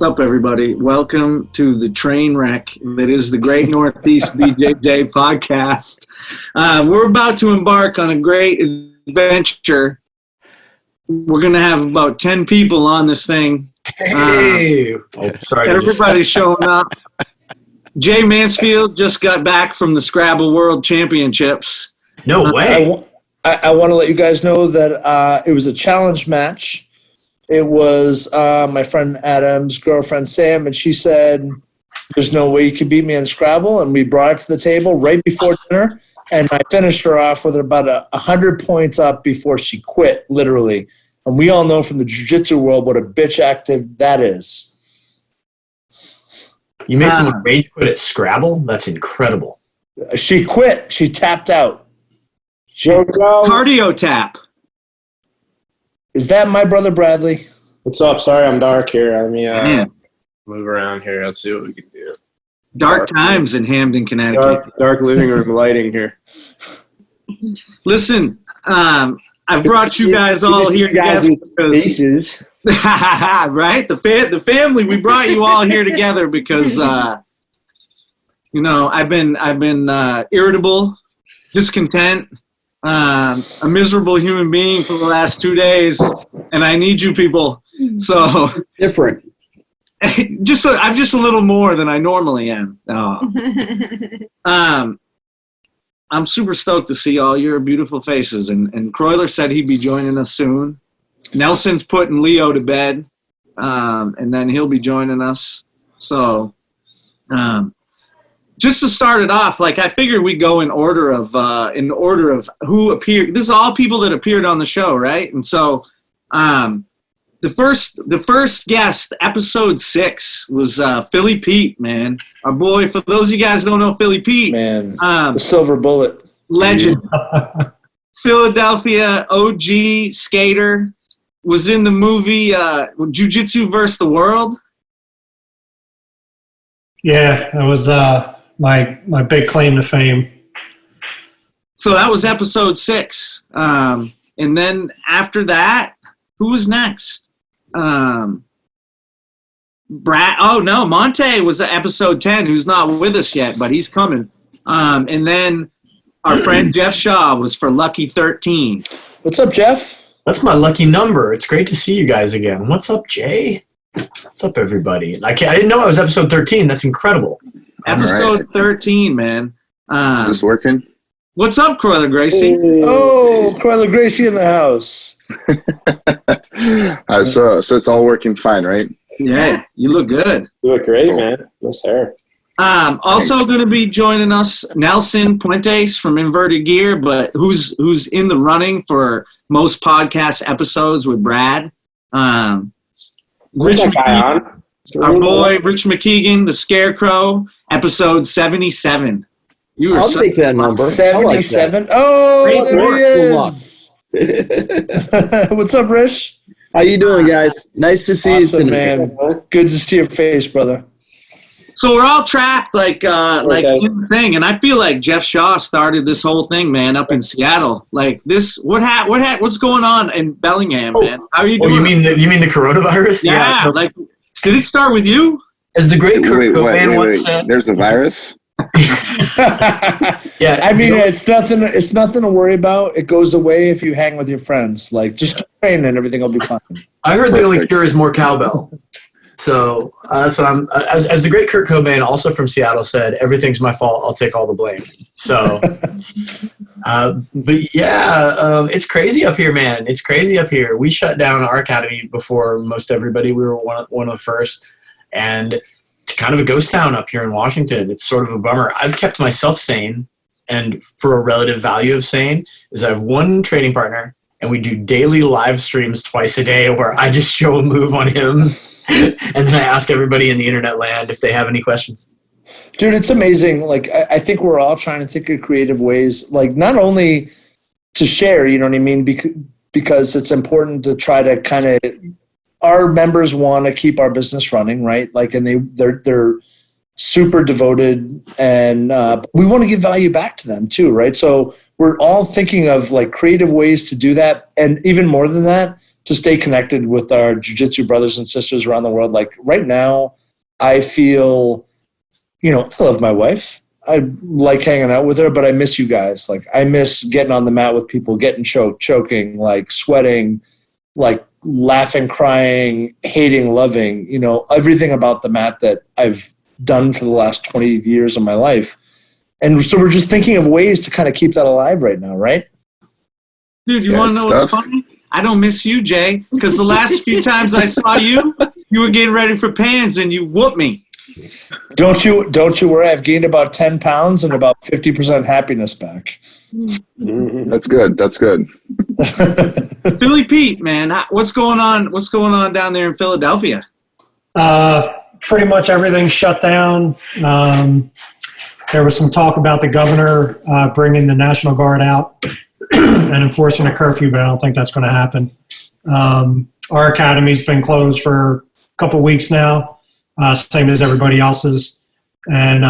What's up, everybody? Welcome to the train wreck that is the Great Northeast BJJ podcast. We're about to embark on a great adventure. We're going to have about 10 people on this thing. Sorry. Everybody's showing up. Jay Mansfield just got back from the Scrabble World Championships. No way. I want to let you guys know that it was a challenge match. It was my friend Adam's girlfriend Sam, and she said, there's no way you can beat me in Scrabble, and we brought it to the table right before dinner, and I finished her off with about 100 points up before she quit, literally. And we all know from the jiu-jitsu world what a bitch active that is. You made someone rage quit at Scrabble? That's incredible. She quit. She tapped out. Cardio tap. Is that my brother Bradley? What's up? Sorry I'm dark here. Let me move around here. Let's see what we can do. Dark times in Hamden, Connecticut. Dark living room lighting here. Listen, I've brought you guys all here together because, right? The family. We brought you all here together because I've been irritable, discontent, a miserable human being for the last 2 days, and I need you people. So different. I'm just a little more than I normally am. I'm super stoked to see all your beautiful faces, and Kroyler said he'd be joining us soon. Nelson's putting Leo to bed, and then he'll be joining us. So, just to start it off, I figured we'd go in order of who appeared. This is all people that appeared on the show, right? And so, the first guest, episode 6, was Philly Pete, man. Our boy. For those of you guys who don't know Philly Pete, man, the silver bullet legend, Philadelphia OG skater, was in the movie Jiu-Jitsu vs. the World. Yeah, that was my big claim to fame. So that was episode 6. And then after that, who was next? MONTAY was episode 10, who's not with us yet, but he's coming. And then our friend Jeff Shaw was for Lucky 13. What's up, Jeff? That's my lucky number. It's great to see you guys again. What's up, Jay? What's up, everybody? I didn't know it was episode 13. That's incredible. Episode 13, man. Is this working? What's up, Kroyler Gracie? Oh, Kroyler Gracie in the house. So it's all working fine, right? Yeah, you look good. You look great, man. Nice hair. Also going to be joining us, Nelson Puentes from Inverted Gear, but who's in the running for most podcast episodes with Brad. Rich McKeegan, our boy Rich McKeegan, the Scarecrow, episode 77. I'll take that number. 77. Like oh, there he is. What's up, Rich? How you doing, guys? Nice to see you tonight. Man. Good to see your face, brother. So we're all trapped in the thing, and I feel like Jeff Shaw started this whole thing, man, up in Seattle. What's going on in Bellingham, man? How are you doing? You mean the coronavirus? Yeah. Did it start with you? As the great Kurt Cobain once said, there's a virus. Yeah, I mean, it's nothing to worry about. It goes away if you hang with your friends. Just keep training and everything will be fine. I heard the only cure is more cowbell. So that's what I'm. As the great Kurt Cobain, also from Seattle, said, "Everything's my fault. I'll take all the blame." So, but yeah, it's crazy up here, man. It's crazy up here. We shut down our academy before most everybody. We were one of the first, and it's kind of a ghost town up here in Washington. It's sort of a bummer. I've kept myself sane, and for a relative value of sane, is I have one training partner, and we do daily live streams twice a day where I just show a move on him. And then I ask everybody in the internet land if they have any questions. Dude, it's amazing. I think we're all trying to think of creative ways, not only to share, you know what I mean? Because it's important to try to kind of, our members want to keep our business running, right? And they're super devoted, and we want to give value back to them too, right? So we're all thinking of creative ways to do that. And even more than that, to stay connected with our jiu-jitsu brothers and sisters around the world. Like right now, I feel, I love my wife. I like hanging out with her, but I miss you guys. Like I miss getting on the mat with people, getting choking, like sweating, like laughing, crying, hating, loving, everything about the mat that I've done for the last 20 years of my life. And so we're just thinking of ways to kind of keep that alive right now, right? Dude, you want to know what's funny? I don't miss you, Jay, because the last few times I saw you, you were getting ready for pans and you whooped me. Don't you worry. I've gained about 10 pounds and about 50% happiness back. That's good. That's good. Philly Pete, man, what's going on? What's going on down there in Philadelphia? Pretty much everything shut down. There was some talk about the governor bringing the National Guard out and enforcing a curfew, but I don't think that's going to happen. Our academy's been closed for a couple of weeks now, same as everybody else's, and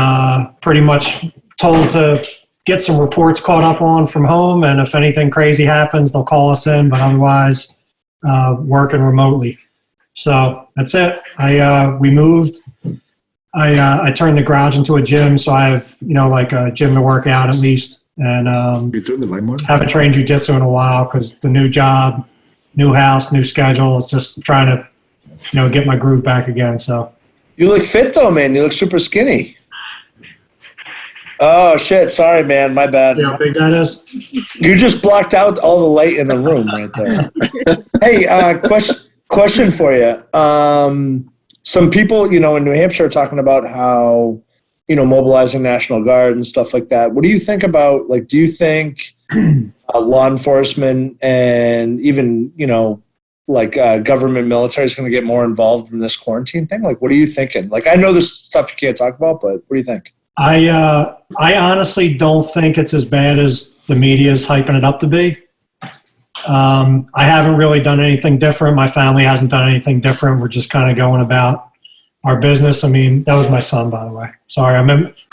pretty much told to get some reports caught up on from home, and if anything crazy happens, they'll call us in, but otherwise working remotely. So that's it. We moved. I turned the garage into a gym, so I have, like a gym to work out at least. And haven't trained jiu-jitsu in a while because the new job, new house, new schedule. It's just trying to, get my groove back again. So you look fit though, man. You look super skinny. Oh shit! Sorry, man. My bad. Yeah, how big that is? You just blocked out all the light in the room right there. Hey, question for you. Some people, in New Hampshire are talking about how, mobilizing National Guard and stuff like that. What do you think about, do you think law enforcement and even, government military is going to get more involved in this quarantine thing? What are you thinking? I know there's stuff you can't talk about, but what do you think? I honestly don't think it's as bad as the media is hyping it up to be. I haven't really done anything different. My family hasn't done anything different. We're just kind of going about our business. I mean, that was my son, by the way. Sorry,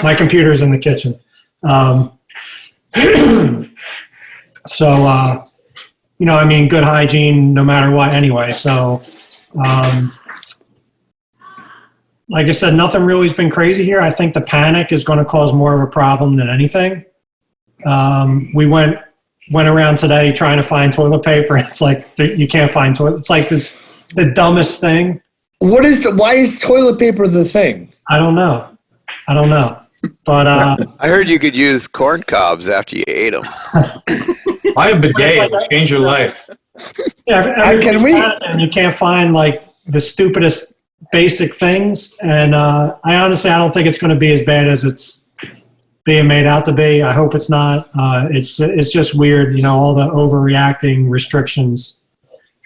my computer's in the kitchen. Good hygiene no matter what anyway. So, like I said, nothing really has been crazy here. I think the panic is going to cause more of a problem than anything. We went around today trying to find toilet paper. It's like you can't find toilet. It's like the dumbest thing. Why is toilet paper the thing? I don't know. But I heard you could use corn cobs after you ate them. Buy a bidet. It'll change your life. Yeah, and you can't find the stupidest basic things. And I don't think it's going to be as bad as it's being made out to be. I hope it's not. It's just weird, all the overreacting restrictions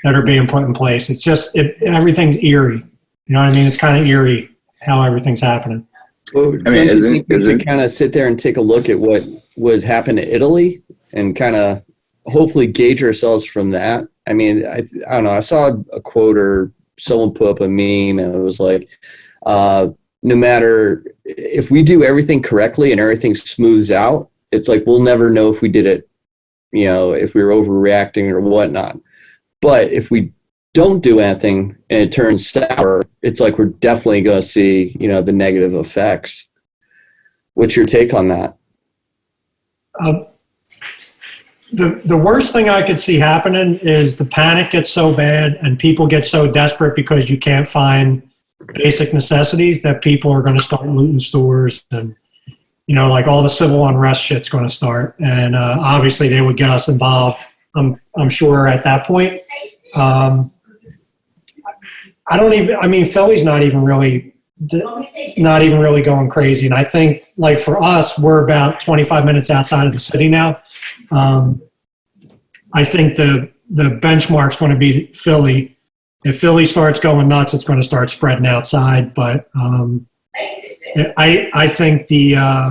that are being put in place. It's just everything's eerie. You know what I mean? It's kind of eerie how everything's happening. Well, isn't kind of sit there and take a look at what was happening to Italy and kind of hopefully gauge ourselves from that? I mean, I don't know. I saw a quote or someone put up a meme and it was like, no matter if we do everything correctly and everything smooths out, it's like we'll never know if we did it, if we were overreacting or whatnot. But if we don't do anything and it turns sour, it's like we're definitely going to see, the negative effects. What's your take on that? The worst thing I could see happening is the panic gets so bad and people get so desperate because you can't find basic necessities that people are going to start looting stores and, all the civil unrest shit's going to start. And obviously they would get us involved, I'm sure, at that point. Philly's not even really going crazy. And I think, for us, we're about 25 minutes outside of the city now. I think the benchmark's going to be Philly. If Philly starts going nuts, it's going to start spreading outside. But I think the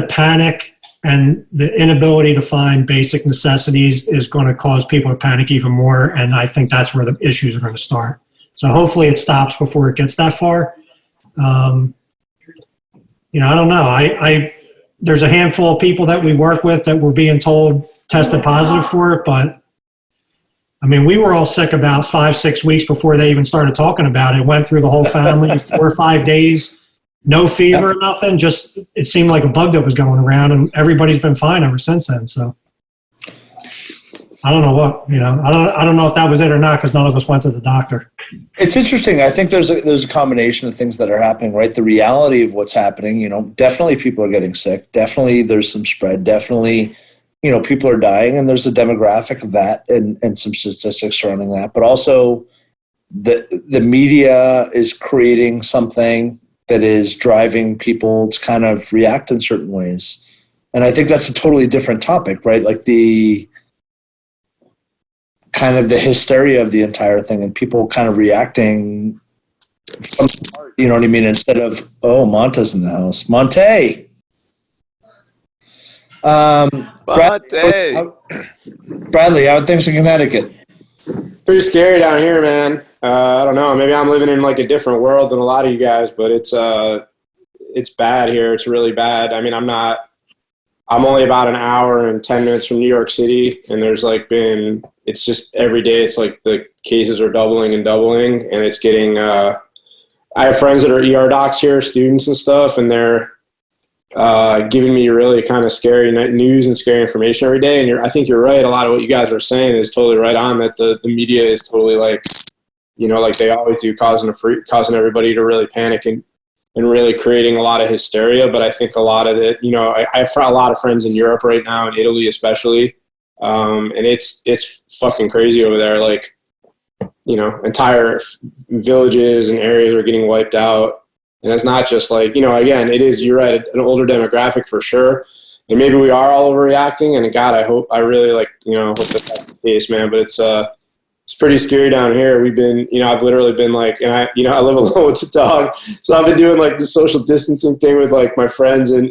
panic and the inability to find basic necessities is going to cause people to panic even more, and I think that's where the issues are going to start. So hopefully it stops before it gets that far. I don't know. There's a handful of people that we work with that we're being told tested positive for it, but I mean, we were all sick about 5-6 weeks before they even started talking about it. Went through the whole family, 4 or 5 days, no fever, nothing. Just it seemed like a bug that was going around, and everybody's been fine ever since then. So I don't know what I don't know if that was it or not because none of us went to the doctor. It's interesting. I think there's a combination of things that are happening, right? The reality of what's happening. Definitely people are getting sick. Definitely there's some spread. Definitely. People are dying, and there's a demographic of that and some statistics surrounding that. But also the media is creating something that is driving people to kind of react in certain ways. And I think that's a totally different topic, right? Like the kind of the hysteria of the entire thing and people kind of reacting from the heart, you know what I mean? Instead of, oh, Monta's in the house. MONTAY! Bradley, how are things in Connecticut? Pretty scary down here, man. I don't know. Maybe I'm living in like a different world than a lot of you guys, but it's bad here. It's really bad. I mean, I'm only about an hour and 10 minutes from New York City, and there's it's just every day it's like the cases are doubling and doubling, and it's getting I have friends that are ER docs here, students and stuff, and they're giving me really kind of scary news and scary information every day. And I think you're right. A lot of what you guys are saying is totally right on, that the media is totally like they always do, causing everybody to really panic and really creating a lot of hysteria. But I think a lot of it, I have a lot of friends in Europe right now, in Italy especially. And it's fucking crazy over there. Like, entire villages and areas are getting wiped out. And it's not just like, again, it is, you're right, an older demographic for sure. And maybe we are all overreacting. And God, I really hope that's the case, man. But it's pretty scary down here. We've been, I've literally been and I live alone with the dog. So I've been doing the social distancing thing with my friends and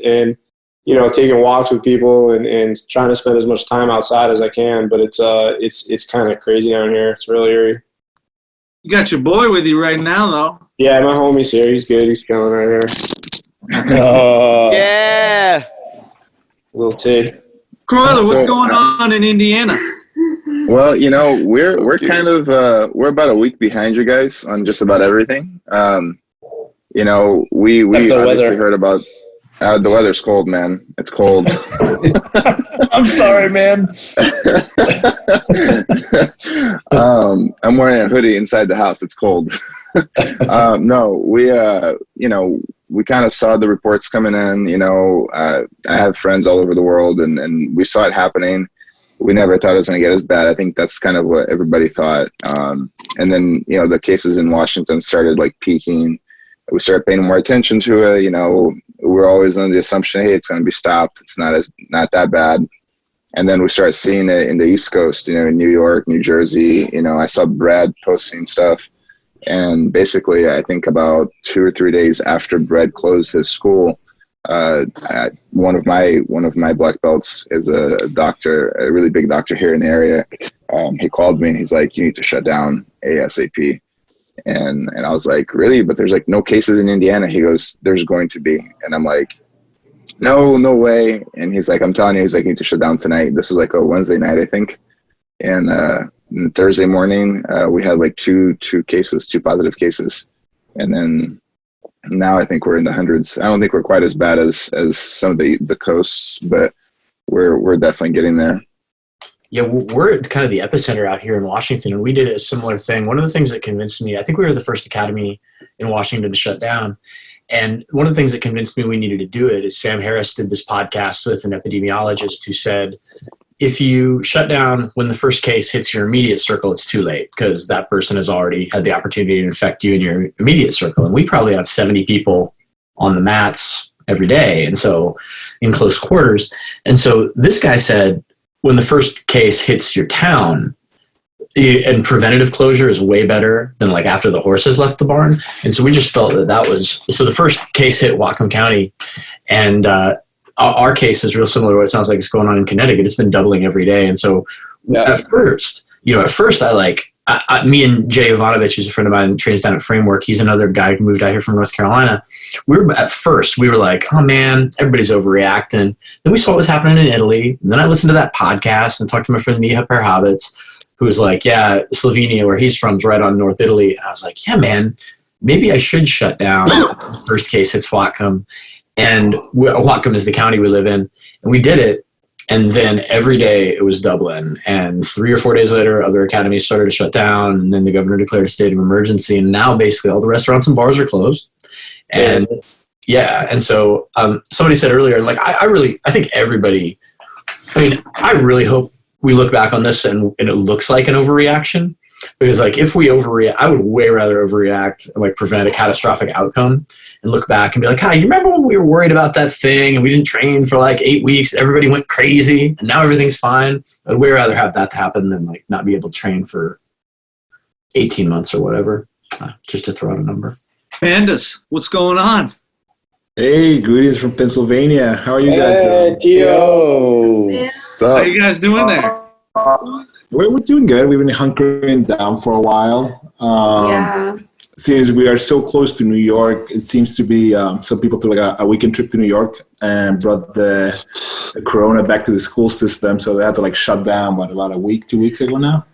taking walks with people and trying to spend as much time outside as I can. But it's kind of crazy down here. It's really eerie. You got your boy with you right now, though. Yeah, my homie's here. He's good. He's chilling right here. Yeah. Little T. Kroyler, what's going on in Indiana? Well, we're kind of we're about a week behind you guys on just about everything. We obviously heard about the weather's cold, man. It's cold. I'm sorry, man. I'm wearing a hoodie inside the house. It's cold. No, we kind of saw the reports coming in. I have friends all over the world, and we saw it happening. We never thought it was going to get as bad. I think that's kind of what everybody thought. And then, the cases in Washington started peaking. We started paying more attention to it. We're always under the assumption, hey, it's going to be stopped. It's not that bad. And then we started seeing it in the East Coast, in New York, New Jersey. I saw Brad posting stuff. And basically, I think about 2 or 3 days after Brad closed his school, one of my black belts is a doctor, a really big doctor here in the area. He called me and he's like, you need to shut down ASAP. And I was like, really? But there's no cases in Indiana. He goes, there's going to be. And I'm like, no way. And he's like, I'm telling you, he's like, you need to shut down tonight. This was a Wednesday night, I think. And Thursday morning, we had two positive cases. And then now I think we're in the hundreds. I don't think we're quite as bad as some of the coasts, but we're definitely getting there. Yeah, we're kind of the epicenter out here in Washington, and we did a similar thing. One of the things that convinced me, I think we were the first academy in Washington to shut down. And one of the things that convinced me we needed to do it is Sam Harris did this podcast with an epidemiologist who said, if you shut down when the first case hits your immediate circle, it's too late because that person has already had the opportunity to infect you in your immediate circle. And we probably have 70 people on the mats every day, and so in close quarters. And so this guy said, when the first case hits your town, and preventative closure is way better than after the horses left the barn. And so we just felt that was, so the first case hit Whatcom County, and our case is real similar to what it sounds like is going on in Connecticut. It's been doubling every day. And so at first I me and Jay Ivanovich, who's a friend of mine, trains down at Framework. He's another guy who moved out here from North Carolina. We were like, oh man, everybody's overreacting. Then we saw what was happening in Italy. And then I listened to that podcast and talked to my friend Miha Perhabits. who was like, yeah, Slovenia, where he's from, is right on North Italy. And I was like, yeah, man, maybe I should shut down. First case hits Whatcom. And Whatcom is the county we live in. And we did it. And then every day it was Dublin. And 3 or 4 days later, other academies started to shut down. And then the governor declared a state of emergency. And now basically all the restaurants and bars are closed. And yeah. And so somebody said earlier, like, I think everybody, I mean, I really hope we look back on this and it looks like an overreaction. Because, like, if we overreact, I would way rather overreact and, like, prevent a catastrophic outcome and look back and be like, you remember when we were worried about that thing and we didn't train for, like, 8 weeks, everybody went crazy, and now everything's fine? I'd way rather have that happen than, like, not be able to train for 18 months or whatever, just to throw out a number. Pandas, what's going on? Hey, greetings from Pennsylvania. How are you guys doing? Yo. What's up? How you guys doing there? We're doing good. We've been hunkering down for a while. Since we are so close to New York, it seems to be some people took like a weekend trip to New York and brought the corona back to the school system. So they had to like shut down, about a week, 2 weeks ago now?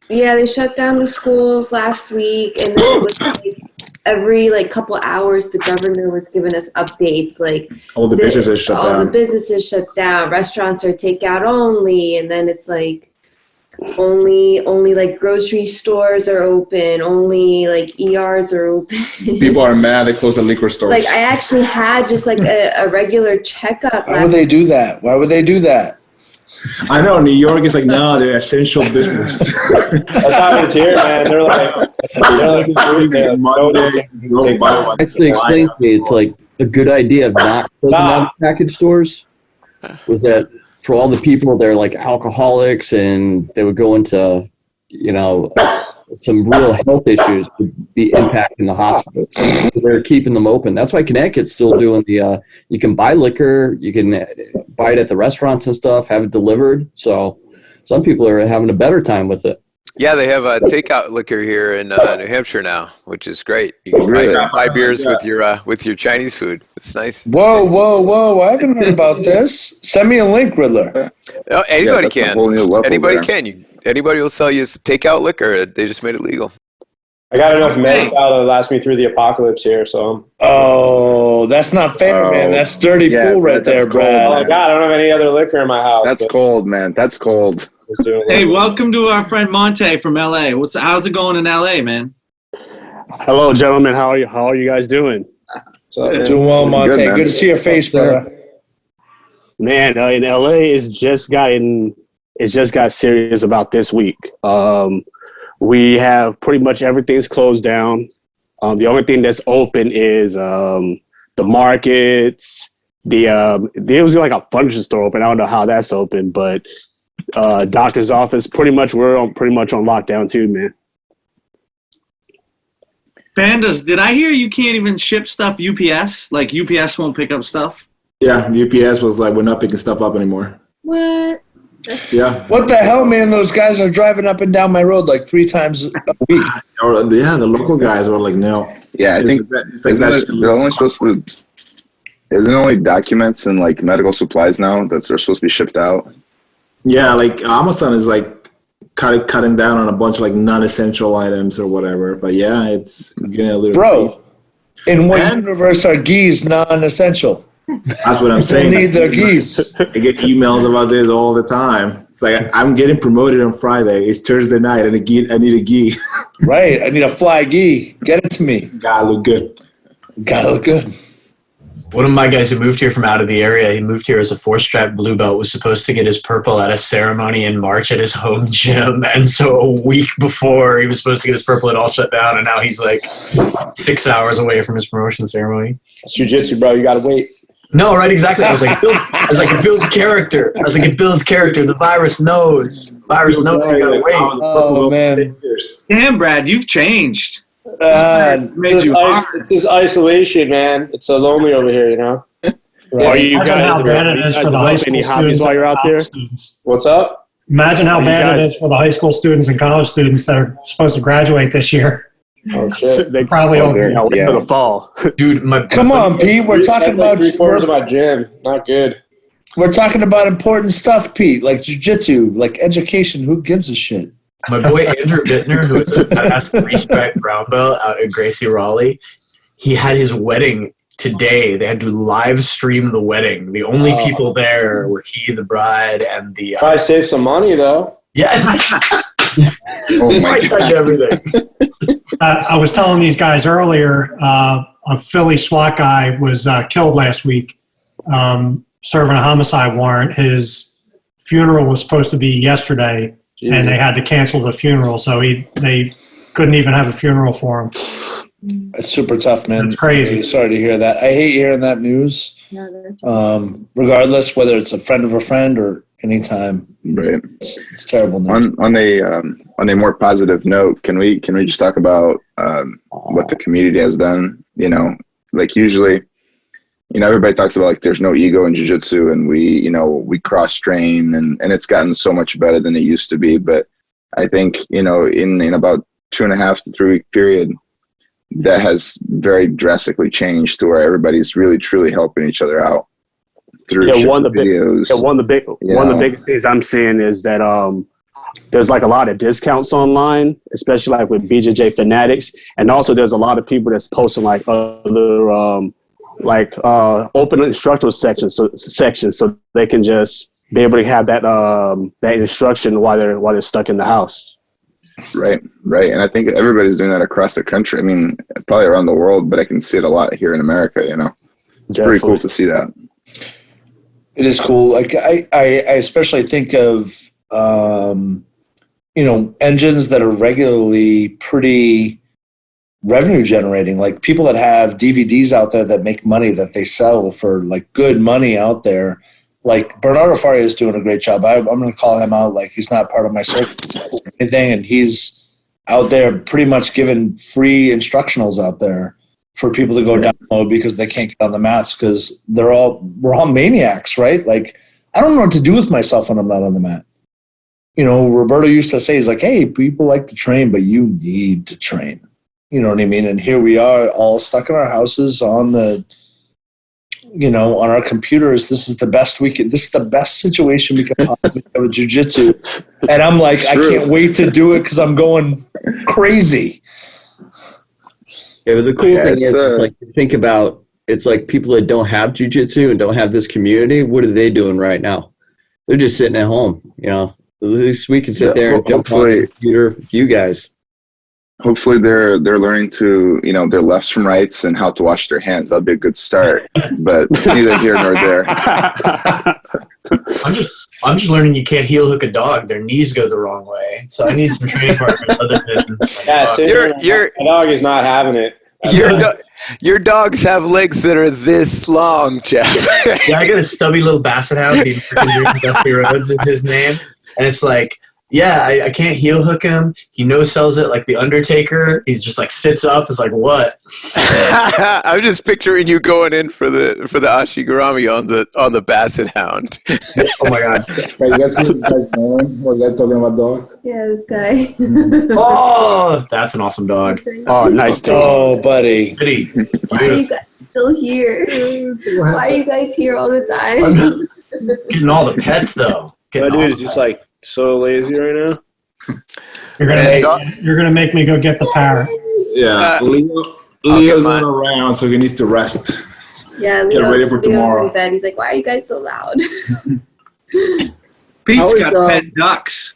Yeah, they shut down the schools last week, and then it was like every like couple hours the governor was giving us updates like all the businesses shut down. All the businesses shut down. Restaurants are takeout only, and then it's like only like grocery stores are open, only like ERs are open. People are mad they closed the liquor stores. Like I actually had just like a regular checkup. Why would they do that? Why would they do that? I know, New York is like, no, they're essential business. That's how it's here, man. They're like Actually, explain to me, it's like a good idea of not closing down package stores. Was that for all the people they're like alcoholics and they would go into, some real health issues would be impacting the hospitals. So they're keeping them open. That's why Connecticut's still doing the, you can buy liquor, you can buy it at the restaurants and stuff, have it delivered. So some people are having a better time with it. Yeah, they have a takeout liquor here in New Hampshire now, which is great. You can buy beers with your Chinese food. It's nice. Whoa! I haven't heard about this. Send me a link, Riddler. Oh, anybody can. Anybody can. Anybody will sell you takeout liquor. They just made it legal. I got enough mezcal to last me through the apocalypse here, so. Oh, that's not fair, man. That's dirty pool right there, Brad. Oh, God, I don't have any other liquor in my house. That's cold, man. That's cold. Hey, welcome to our friend MONTAY from LA. How's it going in LA, man? Hello, gentlemen. How are you guys doing? Doing well, MONTAY. Good to see your face, brother. Man, in LA, it's just got serious about this week. We have pretty much everything's closed down. The only thing that's open is the markets. There was like a furniture store open. I don't know how that's open, but doctor's office. We're on lockdown too, man. Pandas, did I hear you can't even ship stuff UPS? Like UPS won't pick up stuff? Yeah, UPS was like, we're not picking stuff up anymore. What? Yeah. What the hell, man? Those guys are driving up and down my road like 3 times a week. Yeah, the local guys were like, no. Yeah, I think they're only supposed to. Isn't it only documents and like medical supplies now that they're supposed to be shipped out? Yeah, like Amazon is like cutting down on a bunch of like non-essential items or whatever. But yeah, it's getting a little. Bro, in what universe are geese non-essential? That's what I'm saying. They need their geese. I get emails about this all the time. It's like, I'm getting promoted on Friday. It's Thursday night, and I need a gi. Right. I need a fly gi. Get it to me. Gotta look good. One of my guys who moved here from out of the area, he moved here as a 4-strap blue belt, was supposed to get his purple at a ceremony in March at his home gym. And so a week before he was supposed to get his purple, it all shut down. And now he's like 6 hours away from his promotion ceremony. It's jiu-jitsu, bro. You got to wait. No, right, exactly. I was like, it builds character. The virus knows. You gotta wait. Oh, man. Damn, Brad, you've changed. It's this isolation, man. It's so lonely over here, you know? Are you guys how bad it is for the high school students while you're out there? What's up? Imagine how bad it is for the high school students and college students that are supposed to graduate this year. Oh shit! They probably won't wait for the fall, dude. Come on, Pete. We're talking about 3/4 of my gym. Not good. We're talking about important stuff, Pete, like jiu-jitsu, like education. Who gives a shit? My boy Andrew Bittner, who is a badass 3-stripe brown belt out at Gracie, Raleigh, he had his wedding today. They had to live stream the wedding. The only people there were he, the bride, and the... Probably save some money, though. Yeah. Right side to everything. I was telling these guys earlier, a Philly SWAT guy was killed last week, serving a homicide warrant. His funeral was supposed to be yesterday, and they had to cancel the funeral, so they couldn't even have a funeral for him. It's super tough, man. It's crazy. Sorry to hear that. I hate hearing that news. Regardless, whether it's a friend of a friend or anytime. Right. It's terrible news. On a more positive note, can we just talk about what the community has done? You know, like usually, you know, everybody talks about like there's no ego in jiu-jitsu, and we cross train, and it's gotten so much better than it used to be. But I think, you know, in about 2.5 to 3 week period, that has very drastically changed to where everybody's really truly helping each other out through one of the videos. One of the biggest things I'm seeing is that there's like a lot of discounts online, especially like with BJJ fanatics, and also there's a lot of people that's posting like other open instructional sections so they can just be able to have that instruction while they're stuck in the house. Right. And I think everybody's doing that across the country. I mean, probably around the world, but I can see it a lot here in America, you know. It's pretty cool to see that. It is cool. Like I especially think of, you know, engines that are regularly pretty revenue generating, like people that have DVDs out there that make money that they sell for like good money out there. Like Bernardo Faria is doing a great job. I'm going to call him out. Like he's not part of my circle or anything, and he's out there pretty much giving free instructionals out there for people to go download because they can't get on the mats because we're all maniacs, right? Like I don't know what to do with myself when I'm not on the mat. You know, Roberto used to say, he's like, hey, people like to train, but you need to train. You know what I mean? And here we are all stuck in our houses on our computers. This is the best this is the best situation we can possibly have with jiu-jitsu. And I'm like, I can't wait to do it because I'm going crazy. Yeah, but the cool thing is, like, think about, it's like people that don't have jiu-jitsu and don't have this community, what are they doing right now? They're just sitting at home, you know. At least we can sit there and jump on the computer with you guys. Hopefully they're learning to, you know, their lefts from rights and how to wash their hands. That'd be a good start, but neither here nor there. I'm just learning you can't heel hook a dog. Their knees go the wrong way. So I need some training partners other than my dog is not having it. Your dogs have legs that are this long, Jeff. Yeah, I got a stubby little basset hound. The American Dusty Rhodes is his name. And it's like, yeah, I can't heel hook him. He no-sells it like the Undertaker. He's just like sits up. It's like, what? I'm just picturing you going in for the Ashigarami on the Basset Hound. Oh my god! Hey, you guys doing? What, you guys talking about dogs? Yeah, this guy. Oh, that's an awesome dog. Oh, nice dog. Oh, buddy. Why are you guys still here? Why are you guys here all the time? Getting all the pets though. My dude is just like so lazy right now. You're gonna make me go get the parrot. Yeah, Leo's not around, so he needs to rest. Yeah, get ready for tomorrow. In bed. He's like, "Why are you guys so loud?" Pete's got pet ducks.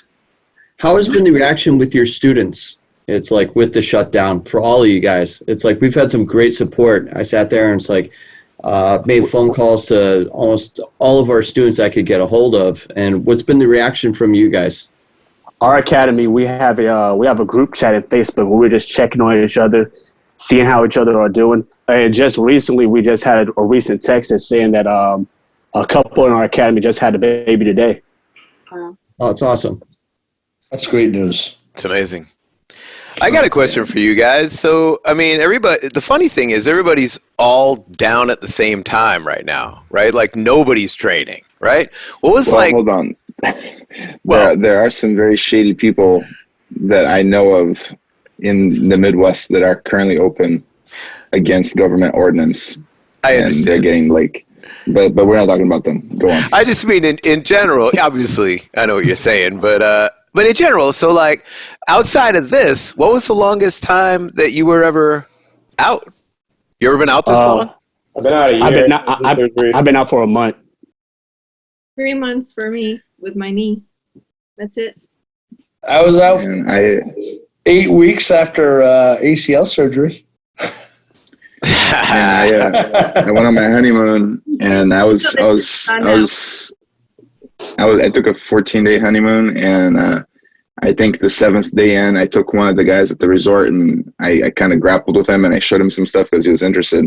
How has been the reaction with your students? It's like with the shutdown for all of you guys. It's like we've had some great support. I sat there and it's like made phone calls to almost all of our students I could get a hold of. And what's been the reaction from you guys? Our academy, we have a group chat in Facebook where we're just checking on each other, seeing how each other are doing. And just recently, we just had a recent text that's saying that a couple in our academy just had a baby today. Oh, it's awesome. That's great news. It's amazing. I got a question for you guys. So, I mean, the funny thing is everybody's all down at the same time right now, right? Like nobody's training, right? Hold on. There are some very shady people that I know of in the Midwest that are currently open against government ordinance. I understand. They're getting but we're not talking about them. Go on. I just mean in general, obviously, I know what you're saying, but But in general, so like outside of this, what was the longest time that you were ever out? You ever been out this long? I've been out a year. I've been out for a month. 3 months for me with my knee. That's it. I was out 8 weeks after ACL surgery. I went on my honeymoon, and I took a 14-day honeymoon, and I think the 7th day in, I took one of the guys at the resort, and I kind of grappled with him, and I showed him some stuff because he was interested.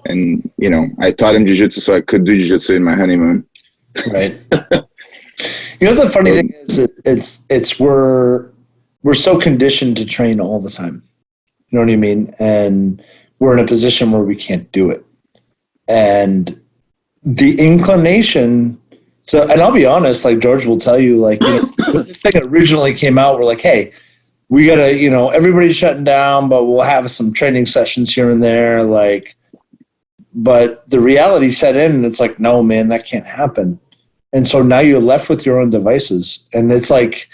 And, you know, I taught him jiu-jitsu so I could do jiu-jitsu in my honeymoon. Right. You know, the funny thing is we're so conditioned to train all the time. You know what I mean? And we're in a position where we can't do it. And the inclination – and I'll be honest, like George will tell you, like, you know, when this thing originally came out, we're like, hey, we got to, you know, everybody's shutting down, but we'll have some training sessions here and there. Like, but the reality set in, and it's like, no, man, that can't happen. And so now you're left with your own devices. And it's like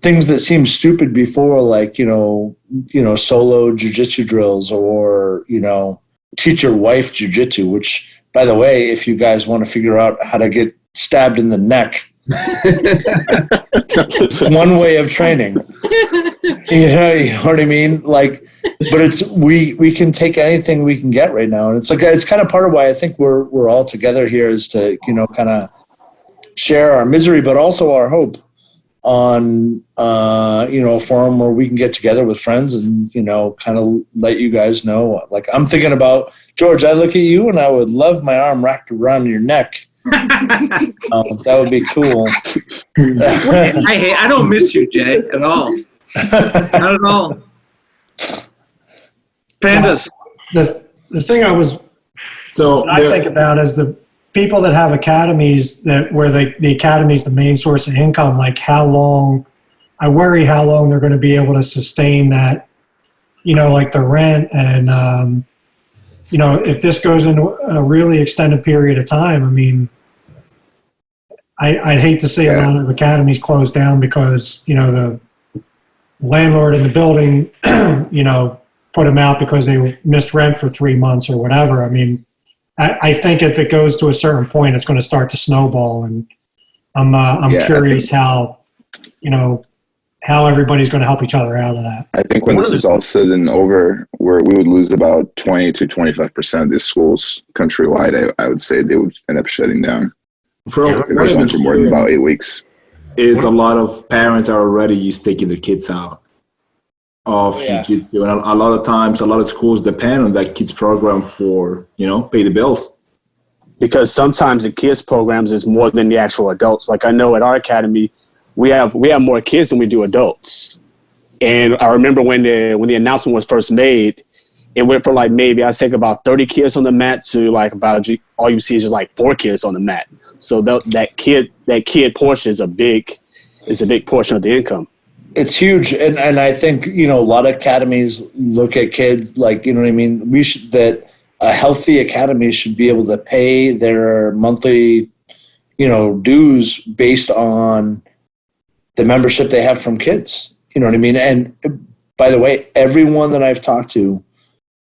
things that seemed stupid before, like, you know, solo jiu-jitsu drills or, you know, teach your wife jiu-jitsu, which, by the way, if you guys want to figure out how to get stabbed in the neck, it's one way of training. You know what I mean? Like, but it's we can take anything we can get right now, and it's like it's kind of part of why I think we're all together here is to, you know, kind of share our misery, but also our hope on you know, a forum where we can get together with friends and, you know, kind of let you guys know. Like, I'm thinking about George. I look at you and I would love my arm wrapped around your neck. That would be cool. I don't miss you, Jay, at all. Not at all. Pandas. The thing I think about is the people that have academies where the academy is the main source of income. Like, how long? I worry how long they're going to be able to sustain that. You know, like the rent and. You know, if this goes into a really extended period of time, I mean, I'd hate to see a lot of academies close down because, you know, the landlord in the building, you know, put them out because they missed rent for 3 months or whatever. I mean, I think if it goes to a certain point, it's going to start to snowball. And I'm curious how, you know, how everybody's going to help each other out of that. I think when this is all said and over, we would lose about 20 to 25% of these schools countrywide. I would say they would end up shutting down. For more than about 8 weeks. Is a lot of parents are already used to taking their kids out of jiu-jitsu. And a lot of times, a lot of schools depend on that kids program for, you know, pay the bills. Because sometimes the kids programs is more than the actual adults. Like, I know at our academy, we have more kids than we do adults. And I remember when the announcement was first made, it went from like maybe I think about 30 kids on the mat to like about all you see is just like 4 kids on the mat. So that kid portion is a big portion of the income. It's huge, and I think, you know, a lot of academies look at kids like, you know what I mean. That a healthy academy should be able to pay their monthly, you know, dues based on the membership they have from kids. You know what I mean? And by the way, everyone that I've talked to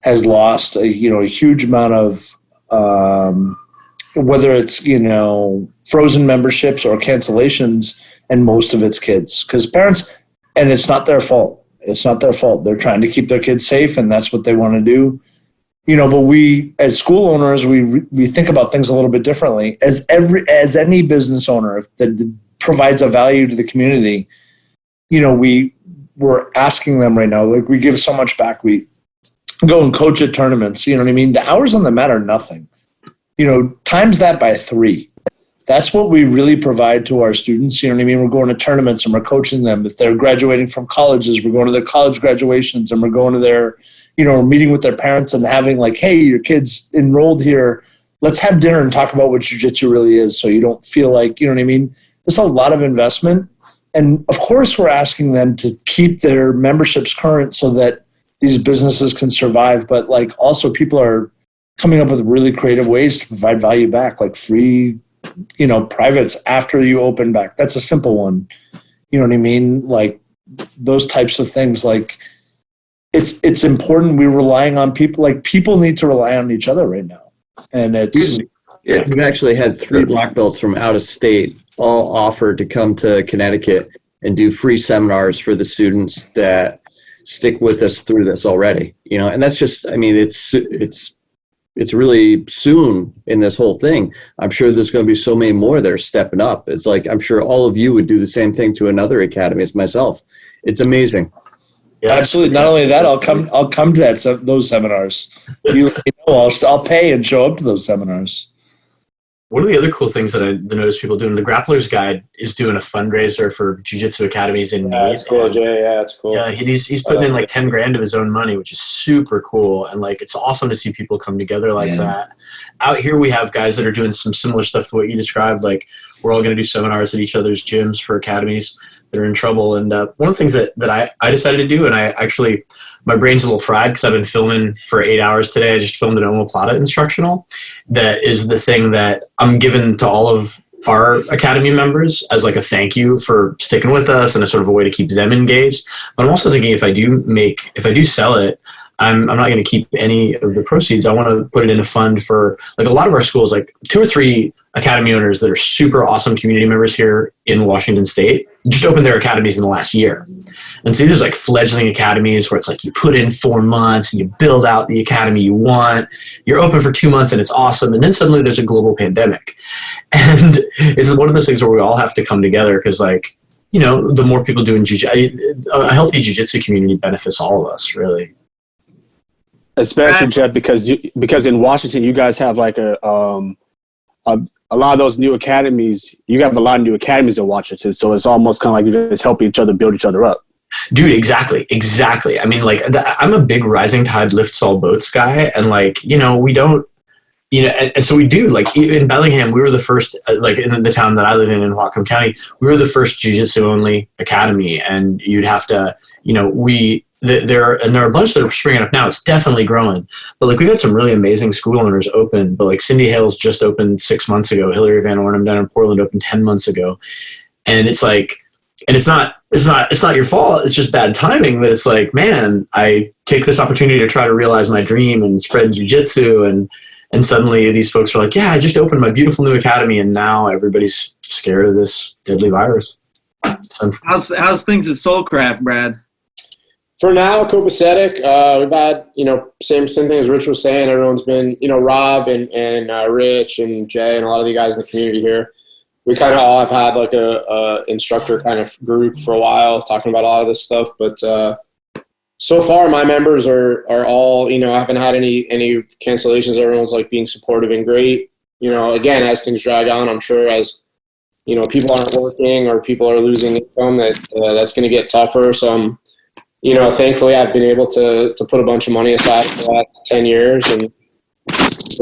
has lost a huge amount of whether it's, you know, frozen memberships or cancellations, and most of it's kids. Because parents, and it's not their fault. It's not their fault. They're trying to keep their kids safe, and that's what they want to do. You know, but we, as school owners, we think about things a little bit differently. As any business owner that provides a value to the community, you know, we're asking them right now, like, we give so much back. We go and coach at tournaments, you know what I mean? The hours on the mat are nothing. You know, times that by 3. That's what we really provide to our students, you know what I mean? We're going to tournaments and we're coaching them. If they're graduating from colleges, we're going to their college graduations and we're going to their, you know, meeting with their parents and having like, hey, your kid's enrolled here. Let's have dinner and talk about what jiu-jitsu really is, so you don't feel like, you know what I mean? There's a lot of investment. And of course, we're asking them to keep their memberships current so that these businesses can survive. But like, also people are coming up with really creative ways to provide value back, like free privates after you open back. That's a simple one. You know what I mean? Like those types of things. Like it's important. We're relying on people. Like people need to rely on each other right now. And it's we've actually had 3 black belts from out of state all offer to come to Connecticut and do free seminars for the students that stick with us through this already. And that's just, I mean, it's really soon in this whole thing. I'm sure there's going to be so many more that are stepping up. It's like, I'm sure all of you would do the same thing to another academy as myself. It's amazing. Yeah, absolutely. Not only that, I'll come to those seminars. I'll pay and show up to those seminars. One of the other cool things that I notice people doing, the Grappler's Guide is doing a fundraiser for jiu-jitsu academies in Maine. That's cool, Jay. Yeah, it's cool. Yeah, he's putting in like 10 grand of his own money, which is super cool. And like, it's awesome to see people come together like that. Out here, we have guys that are doing some similar stuff to what you described. Like, we're all going to do seminars at each other's gyms for academies that are in trouble. And one of the things that I decided to do, and my brain's a little fried because I've been filming for 8 hours today. I just filmed an omoplata instructional. That is the thing that I'm giving to all of our academy members as like a thank you for sticking with us and a sort of a way to keep them engaged. But I'm also thinking if I do sell it, I'm not going to keep any of the proceeds. I want to put it in a fund for like a lot of our schools, like 2 or 3 academy owners that are super awesome community members here in Washington State just opened their academies in the last year. And see, there's like fledgling academies where it's like you put in 4 months and you build out the academy you want. You're open for 2 months and it's awesome. And then suddenly there's a global pandemic. And it's one of those things where we all have to come together because like, the more people doing a healthy jiu-jitsu community benefits all of us, really. Especially, Jeff, because in Washington, you guys have like a lot of those new academies. You have a lot of new academies in Washington, so it's almost kind of like you just help each other build each other up. Dude, exactly. I mean, like, I'm a big rising tide lifts all boats guy, and like, we don't, and so we do. Like in Bellingham, we were the first, like in the town that I live in Whatcom County, we were the first jiu-jitsu only academy, and you'd have to, there are a bunch that are springing up now. It's definitely growing. But like we've had some really amazing school owners open. But like Cindy Hales just opened 6 months ago. Hillary Van Ornum down in Portland opened 10 months ago. And it's like, and it's not your fault. It's just bad timing. But it's like, man, I take this opportunity to try to realize my dream and spread jiu-jitsu. And suddenly these folks are like, yeah, I just opened my beautiful new academy. And now everybody's scared of this deadly virus. So, how's things at Soulcraft, Brad? For now, copacetic. We've had, same thing as Rich was saying. Everyone's been, Rob and Rich and Jay and a lot of the guys in the community here. We kind of all have had like a instructor kind of group for a while talking about a lot of this stuff. But so far, my members are all, haven't had any cancellations. Everyone's like being supportive and great. Again, as things drag on, I'm sure as, people aren't working or people are losing income, that's going to get tougher. So thankfully I've been able to put a bunch of money aside for the last 10 years. And,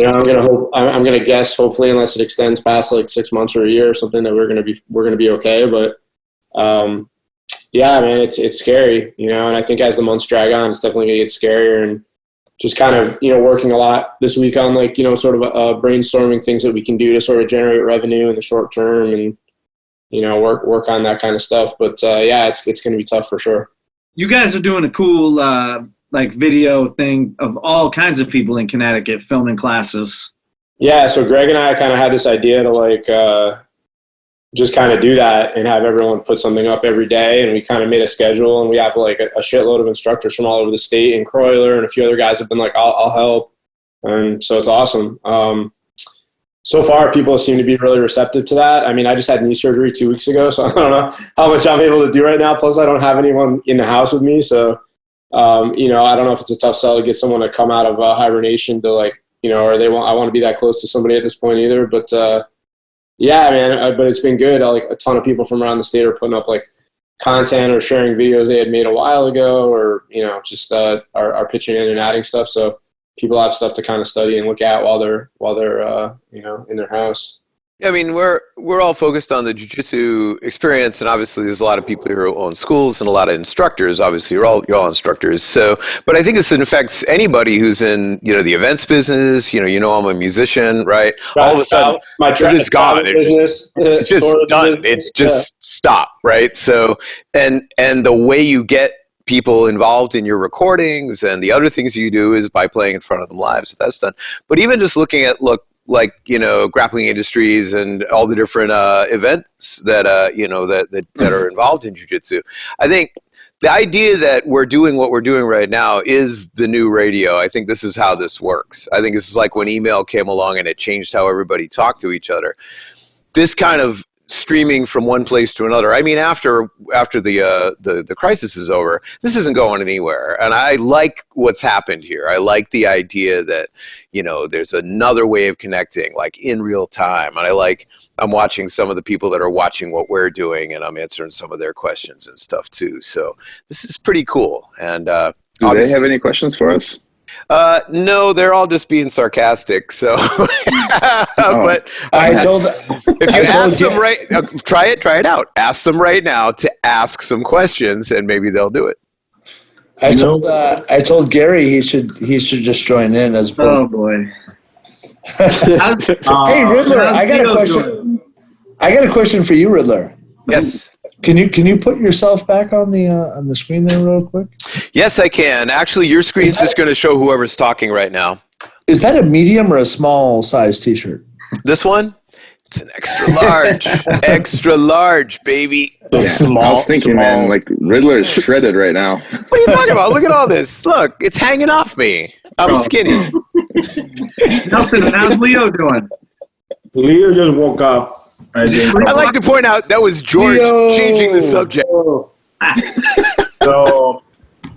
I'm going to guess hopefully, unless it extends past like 6 months or a year or something, that we're going to be okay. But, yeah, man, it's scary, and I think as the months drag on, it's definitely going to get scarier, and just kind of, working a lot this week on like, sort of brainstorming things that we can do to sort of generate revenue in the short term and, work on that kind of stuff. But, yeah, it's going to be tough for sure. You guys are doing a cool like video thing of all kinds of people in Connecticut filming classes. Yeah, so Greg and I kind of had this idea to like just kind of do that and have everyone put something up every day, and we kind of made a schedule, and we have like a shitload of instructors from all over the state, and Kroyler and a few other guys have been like, I'll help, and so it's awesome. So far, people seem to be really receptive to that. I mean, I just had knee surgery 2 weeks ago, so I don't know how much I'm able to do right now. Plus, I don't have anyone in the house with me. So, I don't know if it's a tough sell to get someone to come out of hibernation to like, or I want to be that close to somebody at this point either. But, yeah, man, but it's been good. Like a ton of people from around the state are putting up like content or sharing videos they had made a while ago, or, just are pitching in and adding stuff. So people have stuff to kind of study and look at while they're in their house. I mean, we're all focused on the jiu-jitsu experience, and obviously there's a lot of people here who own schools and a lot of instructors. Obviously, you're all instructors. So, but I think this affects anybody who's in the events business. I'm a musician, right? All of a sudden, they're just gone. It's just done. It's just stopped, right? So, and the way you get people involved in your recordings and the other things you do is by playing in front of them live. So that's done. But even just looking at grappling industries and all the different events that that are involved in jiu-jitsu. I think the idea that we're doing what we're doing right now is the new radio. I think this is how this works. I think this is like when email came along and it changed how everybody talked to each other. This kind of streaming from one place to another. I mean, after the crisis is over, this isn't going anywhere. And I like what's happened here. I like the idea that, there's another way of connecting, like in real time. And I'm watching some of the people that are watching what we're doing, and I'm answering some of their questions and stuff too. So this is pretty cool. And do they have any questions for us? No, they're all just being sarcastic. So, but if you ask them try it out. Ask them right now to ask some questions, and maybe they'll do it. I told Gary he should just join in as. Oh boy. Hey Riddler, I got a question. I got a question for you, Riddler. Yes. Can you put yourself back on the screen there real quick? Yes, I can. Actually, your screen's just going to show whoever's talking right now. Is that a medium or a small size T-shirt? This one? It's an extra large. Extra large, baby. I was thinking, man, like Riddler is shredded right now. What are you talking about? Look at all this. Look, it's hanging off me. I'm skinny. Nelson, how's Leo doing? Leo just woke up. I'd like to point out that was George changing the subject. So,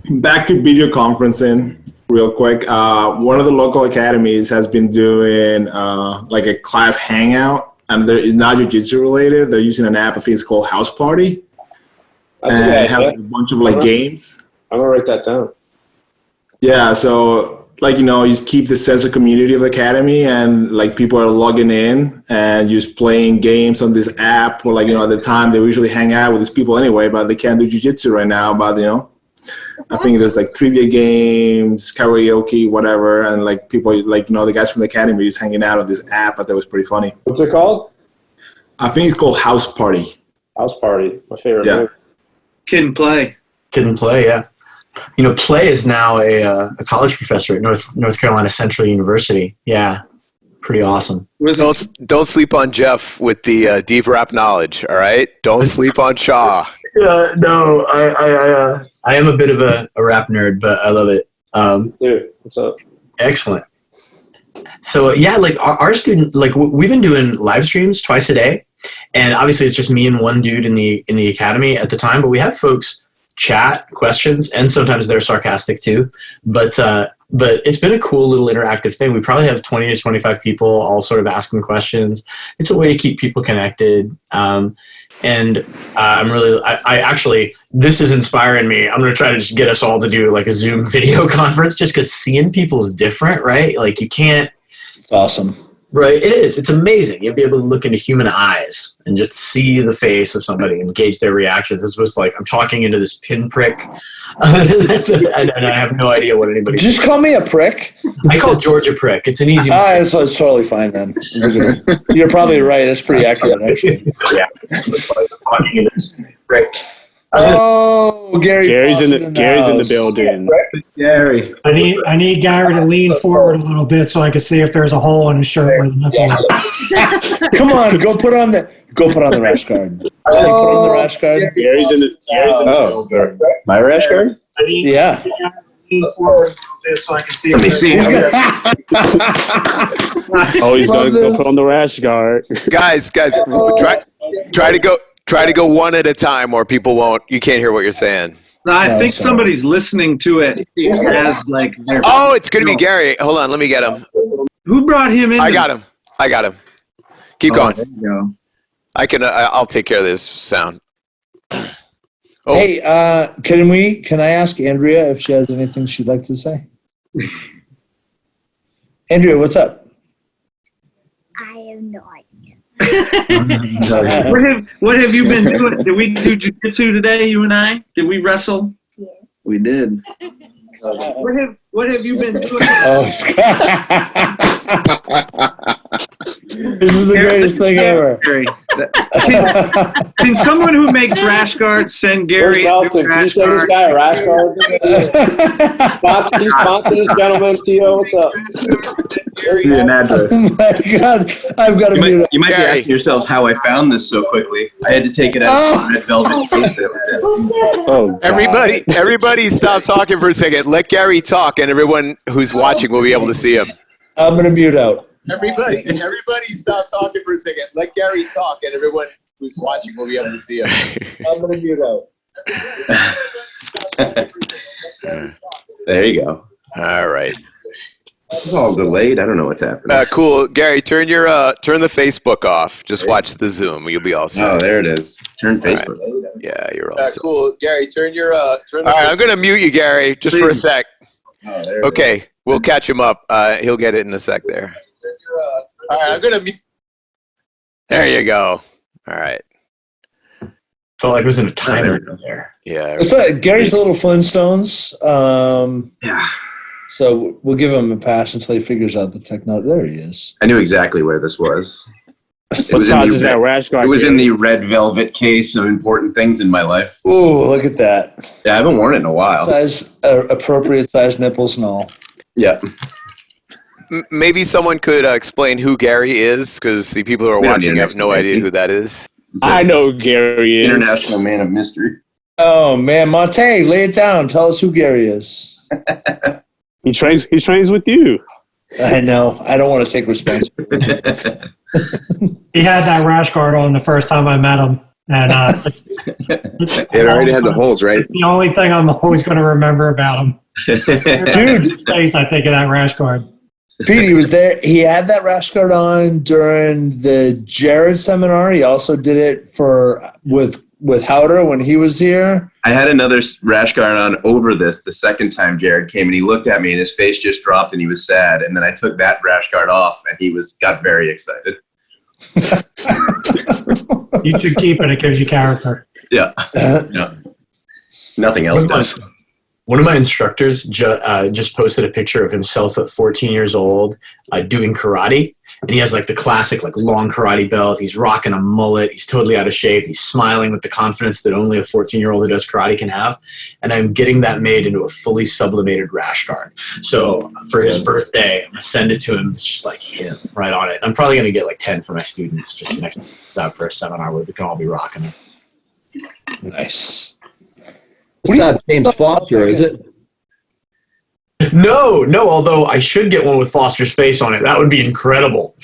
back to video conferencing real quick. One of the local academies has been doing like a class hangout, and there is not jiu-jitsu related. They're using an app. I think it's called House Party. That's and it has a bunch of games. I'm gonna write that down. Yeah, so you keep the sense of community of the academy, and people are logging in and just playing games on this app. Or at the time they usually hang out with these people anyway, but they can't do jiu-jitsu right now. But I think there's trivia games, karaoke, whatever, and people the guys from the academy just hanging out on this app. I thought it was pretty funny. What's it called? I think it's called House Party. House Party, my favorite. Yeah. Move. Kid and Play. Yeah. Play is now a college professor at North Carolina Central University. Yeah, pretty awesome. Don't sleep on Jeff with the deep rap knowledge. All right, don't sleep on Shaw. No, I am a bit of a rap nerd, but I love it. Dude, what's up? Excellent. So yeah, our student, we've been doing live streams twice a day, and obviously it's just me and one dude in the academy at the time, but we have folks chat questions, and sometimes they're sarcastic too. But it's been a cool little interactive thing. We probably have 20 to 25 people all sort of asking questions. It's a way to keep people connected. And I'm really, I actually, this is inspiring me. I'm going to try to just get us all to do a Zoom video conference, just because seeing people is different, right? You can't. It's awesome. Right, it is. It's amazing. You'll be able to look into human eyes and just see the face of somebody and gauge their reaction. This was I'm talking into this pinprick, and I have no idea what anybody. Just call me a prick. I call George a prick. It's an easy. It's totally fine then. You're probably right. It's pretty accurate, actually. Yeah. Prick. Oh, Gary's in the building. Gary. I need Gary to lean forward a little bit so I can see if there's a hole in his shirt where the nipple is. Come on, go put on the rash guard. Put on the rash guard. Gary's in the building. My rash guard? Yeah. Lean forward a little bit so I can see. Let me see. Oh, he's gonna go put on the rash guard. Guys, try to go one at a time, or people won't. You can't hear what you're saying. I think somebody's listening to it as their. Oh, it's going to be Gary. Hold on, let me get him. Who brought him in? I got him. Keep going. There you go. I can. I'll take care of this sound. Oh. Hey, can I ask Andrea if she has anything she'd like to say? Andrea, what's up? I have no idea. What have you been doing? Did we do jiu-jitsu today, you and I? Did we wrestle? Yeah. We did. What have you been doing? Oh, this is the greatest thing ever. Can someone who makes rash guards send Gary? Nelson, can you say this guy a rash guard? Can you sponsor this gentleman, Tio? What's up? Yeah, an address. Oh my God, I've got to mute it. You might be asking yourselves how I found this so quickly. I had to take it out of the red velvet case that it was in. Oh, Everybody stop talking for a second. Let Gary talk, and everyone who's watching will be able to see him. I'm going to mute out. Everybody stop talking for a second. Let Gary talk, and everyone who's watching will be able to see him. I'm going to mute out. There you go. All right. This is all delayed. I don't know what's happening. Cool. Gary, turn the Facebook off. Just watch the Zoom. You'll be all set. Oh, there it is. Turn Facebook. Right. Yeah, you're all set. Cool. Gary, turn the all right, I'm going to mute you, Gary, just for a sec. Oh, there okay. We'll catch him up. He'll get it in a sec there. All right, I'm going to mute. There you go. All right. Felt like it was in a timer there. Yeah. Gary's a little Flintstones. Yeah. So we'll give him a pass until he figures out the technology. There he is. I knew exactly where this was. What size is that rash guard? It was in the red velvet case of important things in my life. Ooh, look at that. Yeah, I haven't worn it in a while. Size, appropriate size nipples and all. Yeah. Maybe someone could explain who Gary is, because the people who are watching have no idea who that is. I know who Gary is. International man of mystery. Oh, man. MONTAY, lay it down. Tell us who Gary is. He trains with you. I know. I don't want to take responsibility. He had that rash guard on the first time I met him. And it already had the holes, right? It's the only thing I'm always going to remember about him. Dude. His face, I think, of that rash guard. Pete, he was there. He had that rash guard on during the Jared seminar. He also did it with Howder when he was here. I had another rash guard on over this the second time Jared came, and he looked at me, and his face just dropped, and he was sad. And then I took that rash guard off, and he got very excited. You should keep it. It gives you character. Yeah. Yeah. Nothing else does. One of my instructors just posted a picture of himself at 14 years old doing karate. And he has like the classic like long karate belt. He's rocking a mullet. He's totally out of shape. He's smiling with the confidence that only a 14-year-old who does karate can have. And I'm getting that made into a fully sublimated rash guard. So for his birthday, I'm going to send it to him. It's just like him right on it. I'm probably going to get like 10 for my students just next out for a seminar where we can all be rocking it. Nice. It's not James Foster, is it? No, although I should get one with Foster's face on it. That would be incredible.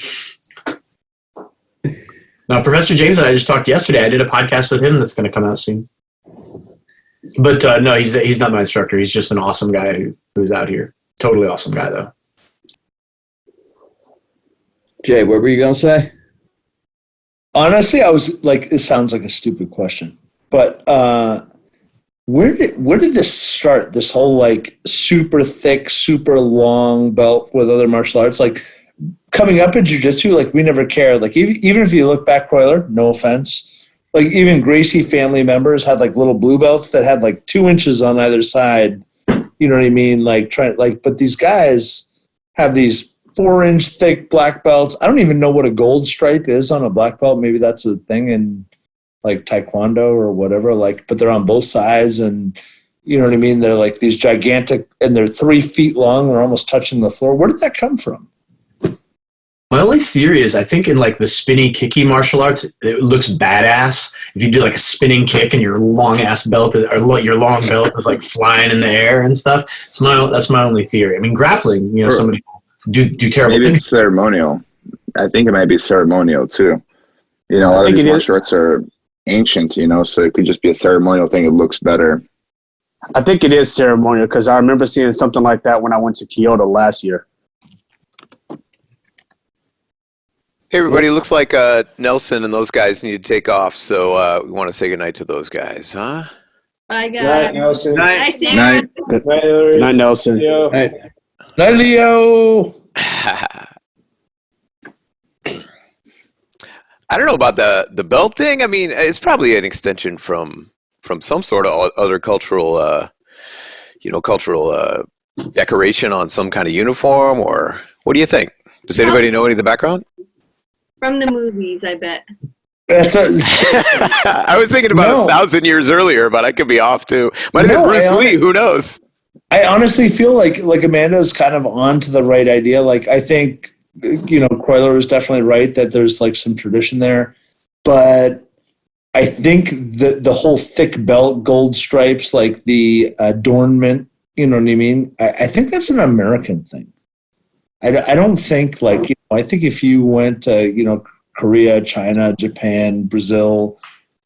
Now, Professor James and I just talked yesterday. I did a podcast with him that's going to come out soon. But no, he's not my instructor. He's just an awesome guy who's out here. Totally awesome guy, though. Jay, what were you going to say? Honestly, I was like, it sounds like a stupid question, but where did this start? This whole like super thick, super long belt with other martial arts, like coming up in jiu-jitsu, like we never cared. Like even if you look back, Kroyler, no offense, like even Gracie family members had like little blue belts that had like 2 inches on either side. You know what I mean? But these guys have these 4-inch thick black belts. I don't even know what a gold stripe is on a black belt. Maybe that's a thing in like taekwondo or whatever, but they're on both sides, and you know what I mean? They're like these gigantic, and they're 3 feet long. They're almost touching the floor. Where did that come from? My only theory is I think in like the spinny kicky martial arts, it looks badass. If you do like a spinning kick and your long ass belt or your long belt is like flying in the air and stuff. That's my only theory. I mean, grappling, somebody do terrible Maybe things. it's ceremonial. I think it might be ceremonial too. A lot of these martial arts are ancient, so it could just be a ceremonial thing. It looks better. I think it is ceremonial because I remember seeing something like that when I went to Kyoto last year. Hey, everybody. Looks like Nelson and those guys need to take off, so we want to say goodnight to those guys, huh? Bye, guys. Night, Nelson. Night, Sam. Night. Night, Nelson. Night, Leo. I don't know about the belt thing. I mean, it's probably an extension from some sort of other cultural, cultural decoration on some kind of uniform, or what do you think? Does anybody know any of the background? From the movies, I bet. I was thinking about 1,000 years earlier, but I could be off too. Might have been Bruce Lee. Who knows? I honestly feel like Amanda's kind of on to the right idea. Like, I think, Kroyler was definitely right that there's like some tradition there, but I think the whole thick belt, gold stripes, like the adornment, you know what I mean? I think that's an American thing. I don't think I think if you went to, Korea, China, Japan, Brazil,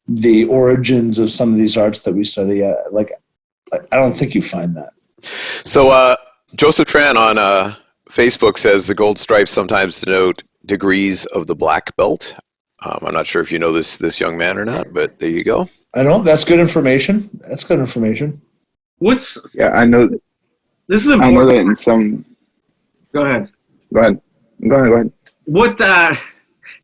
the origins of some of these arts that we study, I don't think you find that. So Joseph Tran on Facebook says the gold stripes sometimes denote degrees of the black belt. I'm not sure if you know this young man or not, but there you go. I know. That's good information. I know. This is important. I know that in some. Go ahead. Go ahead. What?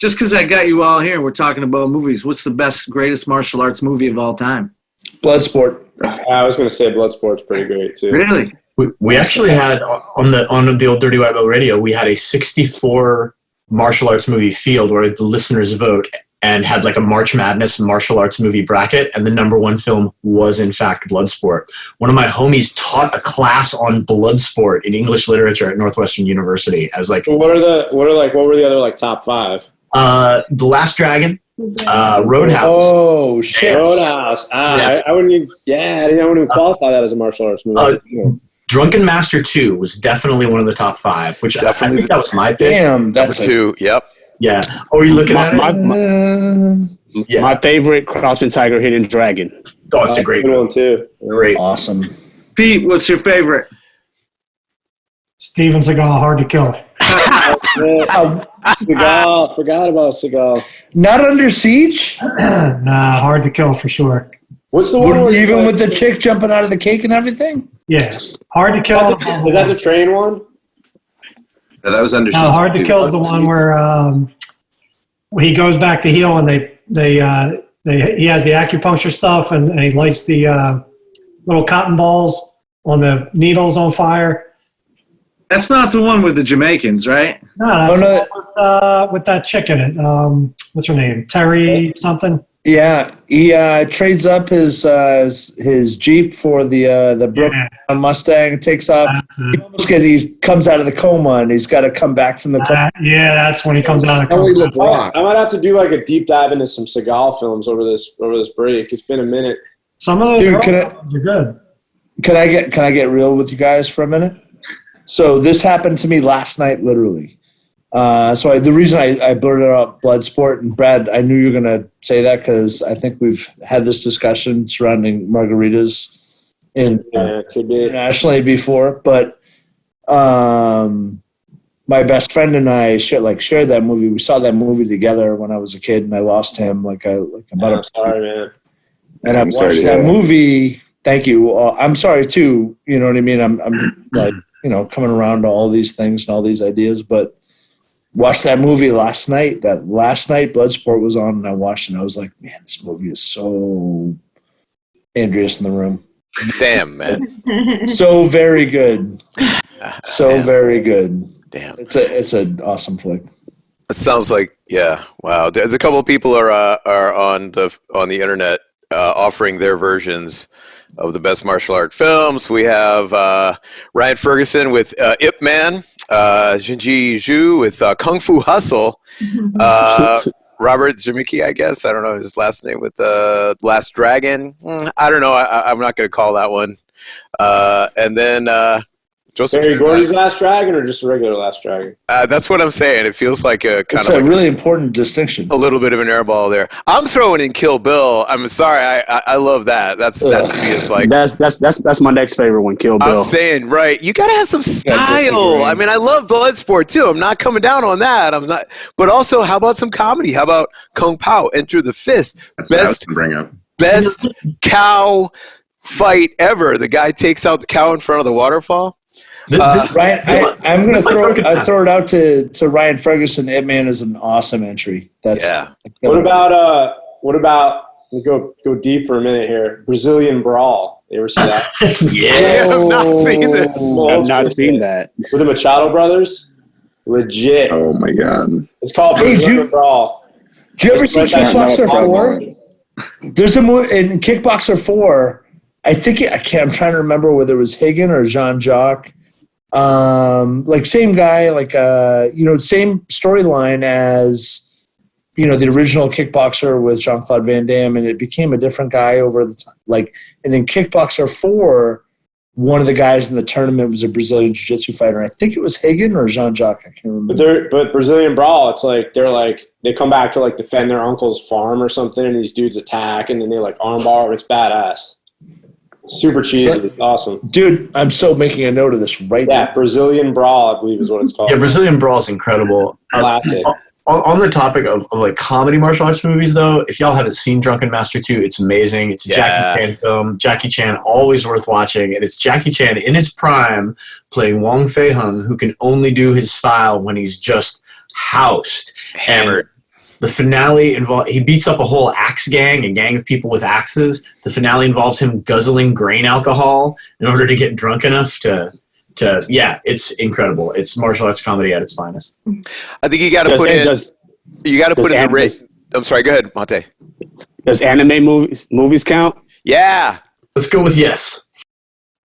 Just because I got you all here, we're talking about movies. What's the greatest martial arts movie of all time? Bloodsport. I was going to say Bloodsport's pretty great too. Really? We actually had on the old Dirty White Belt Radio, we had a 64 martial arts movie field where the listeners vote and had like a March Madness martial arts movie bracket, and the number one film was in fact Bloodsport. One of my homies taught a class on Bloodsport in English literature at Northwestern University as like. What were the other like top 5? The Last Dragon, Roadhouse. Oh shit! Roadhouse. I wouldn't even. Yeah, I wouldn't even qualify that as a martial arts movie. Drunken Master 2 was definitely one of the top 5, which definitely, I think that was my pick. Damn, that's number 2. Yep. Yeah. Oh, are you looking at it? My favorite, Crouching Tiger, Hidden Dragon. Oh, it's a great one too. Great. Awesome. Pete, what's your favorite? Steven Seagal, Hard to Kill. Seagal, forgot about Seagal. Not Under Siege? Nah, Hard to Kill for sure. What's the one even with the chick jumping out of the cake and everything? Yeah, Hard to Kill. Is that the train one? No, that was Under Siege. No, Hard to Kill is the one where he goes back to heal and he has the acupuncture stuff and he lights the little cotton balls on the needles on fire. That's not the one with the Jamaicans, right? No, that's the one with that chick in it. What's her name? Terry something? Yeah, he trades up his Jeep for the broken Mustang. Takes off. He comes out of the coma, and he's got to come back from the coma. Yeah, that's when he comes out of the coma. I might have to do like a deep dive into some Seagal films over this break. It's been a minute. Some of those are good. Can I get real with you guys for a minute? So this happened to me last night, literally. The reason I blurted out Bloodsport, and Brad, I knew you were going to say that because I think we've had this discussion surrounding margaritas internationally before. But my best friend and I shared that movie. We saw that movie together when I was a kid, and I lost him. I'm sorry, man. And I watched that movie. Thank you. I'm sorry too. You know what I mean? I'm like coming around to all these things and all these ideas, but. Watched that movie last night. That last night Bloodsport was on, and I watched it, and I was like, man, this movie is so Andreas in the Room. Damn, man. So very good. Very good. Damn. It's an awesome flick. It sounds like, yeah, wow. There's a couple of people are on the internet offering their versions of the best martial art films. We have Ryan Ferguson with Ip Man. Jinji Zhu with Kung Fu Hustle, Robert Zemicki, I guess. I don't know his last name, with Last Dragon. I don't know. I'm not going to call that one. And then Joseph. Barry Gordy's Last Dragon, or just a regular Last Dragon? That's what I'm saying. It feels like it's a really important distinction. A little bit of an airball there. I'm throwing in Kill Bill. I'm sorry. I love that. That to me is like that's my next favorite one. Kill Bill. I'm saying, right. You gotta have some style. I mean, I love Bloodsport too. I'm not coming down on that. I'm not. But also, how about some comedy? How about Kung Pao, Enter the Fist? Best bring up. Best cow fight ever. The guy takes out the cow in front of the waterfall. Ryan, I'm going to throw it out to Ryan Ferguson. Hitman is an awesome entry. What about we go deep for a minute here? Brazilian Brawl. You ever see that? Yeah, I've not seen this. I've not seen that. With the Machado brothers. Legit. Oh my god. It's called Brazilian Brawl. Did you ever see Kickboxer 4? There's a movie in Kickboxer 4. I'm trying to remember whether it was Higgin or Jean-Jacques. Like same guy, same storyline as, the original Kickboxer with Jean-Claude Van Damme, and it became a different guy over the time. And in Kickboxer 4, one of the guys in the tournament was a Brazilian Jiu-Jitsu fighter. I think it was Higgin or Jean-Jacques. I can't remember. But Brazilian Brawl, it's like they come back to defend their uncle's farm or something, and these dudes attack, and then they armbar. It's badass. Super cheesy. It's awesome. Dude, I'm so making a note of this right now. Yeah, Brazilian Brawl, I believe is what it's called. Yeah, Brazilian Brawl is incredible. On the topic of comedy martial arts movies, though, if y'all haven't seen Drunken Master 2, it's amazing. It's a Jackie Chan film. Jackie Chan, always worth watching. And it's Jackie Chan in his prime playing Wong Fei-hung, who can only do his style when he's just housed. Hammered. And the finale he beats up a whole axe gang, a gang of people with axes. The finale involves him guzzling grain alcohol in order to get drunk enough to it's incredible. It's martial arts comedy at its finest. I think you got to put in the race. I'm sorry. Go ahead, Monte. Does anime movies count? Yeah. Let's go with yes.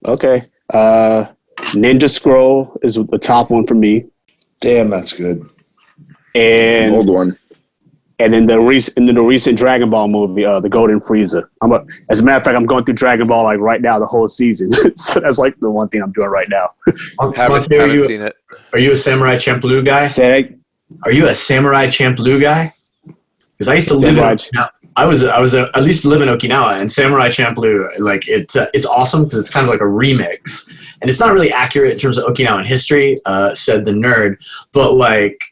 Okay. Ninja Scroll is the top one for me. Damn, that's good. And an old one. And then the recent Dragon Ball movie, the Golden Frieza. As a matter of fact, I'm going through Dragon Ball right now, the whole season. So that's the one thing I'm doing right now. Haven't seen it. Are you a Samurai Champloo guy? Are you a Samurai Champloo guy? Because I used to live in Okinawa. I used to live in Okinawa, and Samurai Champloo, it's awesome because it's kind of like a remix. And it's not really accurate in terms of Okinawan history, said the nerd, but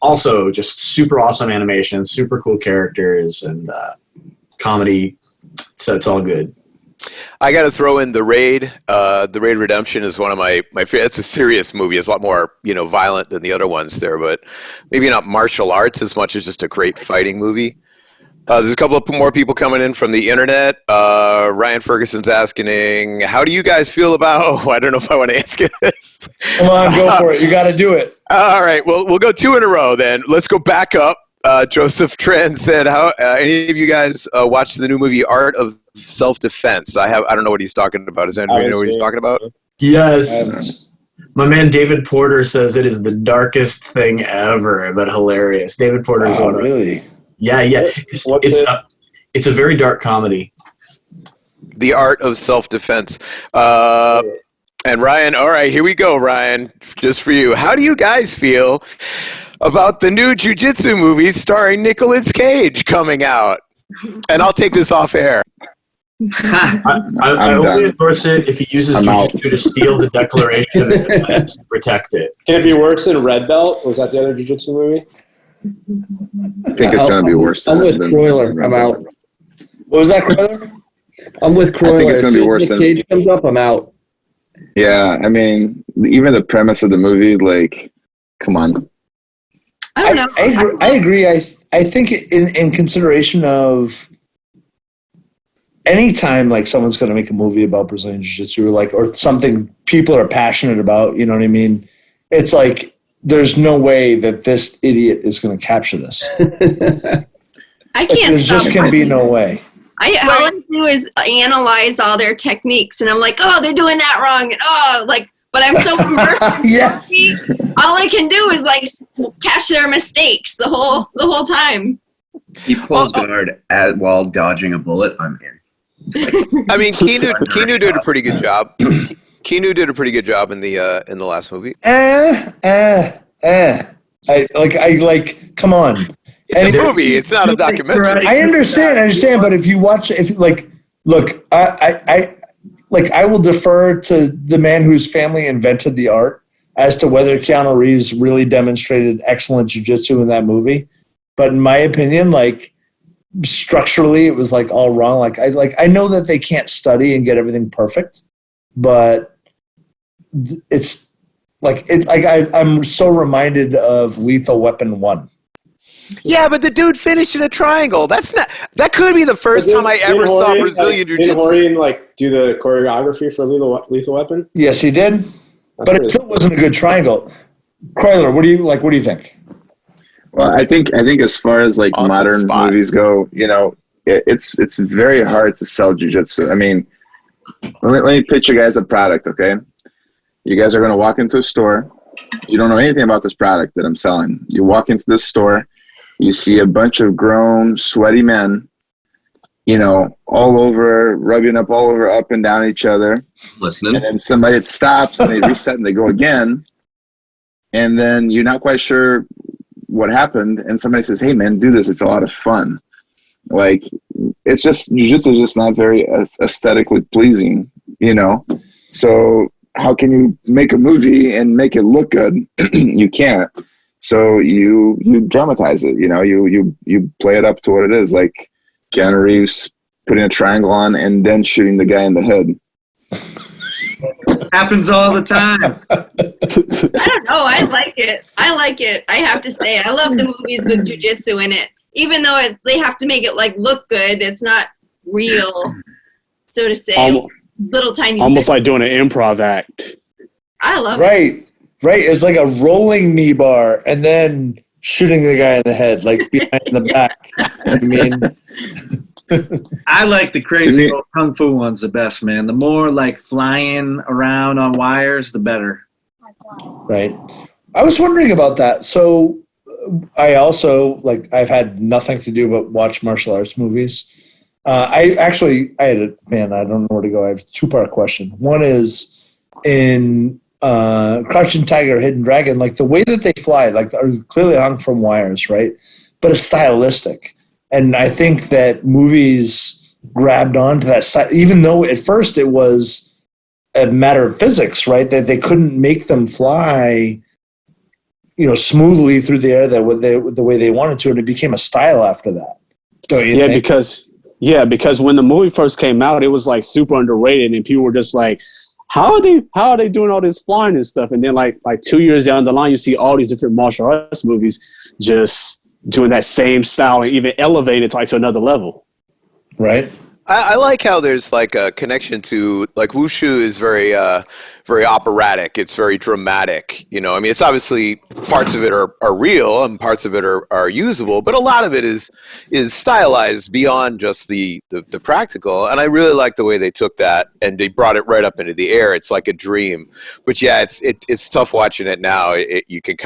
also just super awesome animation, super cool characters, and comedy. So it's all good. I got to throw in The Raid. The Raid Redemption is one of my favorite. It's a serious movie. It's a lot more violent than the other ones there, but maybe not martial arts as much as just a great fighting movie. There's a couple of more people coming in from the internet. Ryan Ferguson's asking, how do you guys feel about... I don't know if I want to ask this. Come on, go for it. You got to do it. All right. Well, we'll go 2 in a row then. Let's go back up. Joseph Trent said, "How any of you guys watched the new movie Art of Self-Defense?" I don't know what he's talking about. Does anybody know what he's talking about? Yes. My man David Porter says it is the darkest thing ever, but hilarious. David Porter is really? Yeah. It's a very dark comedy. The Art of Self-Defense. And Ryan, all right, here we go, Ryan, just for you. How do you guys feel about the new jiu-jitsu movie starring Nicolas Cage coming out? And I'll take this off air. I only endorse it if he uses jiu-jitsu to steal the Declaration of Independence to protect it. Can it be worse than Red Belt? Was that the other jiu-jitsu movie? I think it's going to be worse. I'm with Kroyler. I'm out. What was that, Kroyler? I'm with Kroyler. I think it's going to be worse than Cage comes up. I'm out. Yeah, I mean, even the premise of the movie, come on. I don't know. I agree. I think in consideration of anytime someone's going to make a movie about Brazilian Jiu-Jitsu or something people are passionate about, you know what I mean? It's there's no way that this idiot is going to capture this. I can't. There's just going to be no way. All I do is analyze all their techniques, and I'm like, oh, they're doing that wrong, and but I'm so immersed. Yes. All I can do is catch their mistakes the whole time. He pulls guard while dodging a bullet. I'm in. I mean, Keanu did a pretty good job. Keanu did a pretty good job in the last movie. Come on. It's a movie. It's not a documentary. I understand. But if you watch, look, I will defer to the man whose family invented the art as to whether Keanu Reeves really demonstrated excellent jiu-jitsu in that movie. But in my opinion, structurally, it was all wrong. I know that they can't study and get everything perfect, but it's I'm so reminded of Lethal Weapon 1. Yeah, but the dude finished in a triangle. That could be the first time I ever saw Brazilian Jiu-Jitsu. Did Jorge do the choreography for Lethal Weapon? Yes, he did. But it still wasn't a good triangle. Kroyler, what do you think? Well, I think as far as like modern movies go, it's very hard to sell jiu-jitsu. I mean, let me pitch you guys a product, okay? You guys are going to walk into a store. You don't know anything about this product that I'm selling. You walk into this store. You see a bunch of grown, sweaty men, all over, rubbing up all over, up and down each other. Listening. And then somebody stops and they reset and they go again. And then you're not quite sure what happened. And somebody says, hey, man, do this. It's a lot of fun. Like, it's just, jiu-jitsu is just not very aesthetically pleasing, So how can you make a movie and make it look good? You can't. So you dramatize it, you play it up to what it is, like Keanu Reeves putting a triangle on and then shooting the guy in the head. Happens all the time. I don't know. I like it. I have to say, I love the movies with jiu-jitsu in it. Even though they have to make it look good, it's not real, so to say. Little tiny. Almost like doing an improv act. I love it. Right. It's like a rolling knee bar and then shooting the guy in the head, like behind the back. I mean, I like the crazy old kung fu ones the best, man. The more flying around on wires, the better. Right. I was wondering about that. So I also I've had nothing to do but watch martial arts movies. I don't know where to go. I have a 2-part question. One is in Crouching Tiger, Hidden Dragon, the way that they fly, are clearly hung from wires, right? But it's stylistic. And I think that movies grabbed onto that style, even though at first it was a matter of physics, right? That they couldn't make them fly, smoothly through the air the way they wanted to, and it became a style after that. Don't you think? Because when the movie first came out, it was super underrated, and people were just like, how are they doing all this flying and stuff? And then like 2 years down the line, you see all these different martial arts movies just doing that same style and even elevated to another level. Right. I like how there's a connection to wushu is very very operatic. It's very dramatic. It's obviously parts of it are real and parts of it are usable, but a lot of it is stylized beyond just the practical. And I really like the way they took that and they brought it right up into the air. It's like a dream. But yeah, it's tough watching it now. You can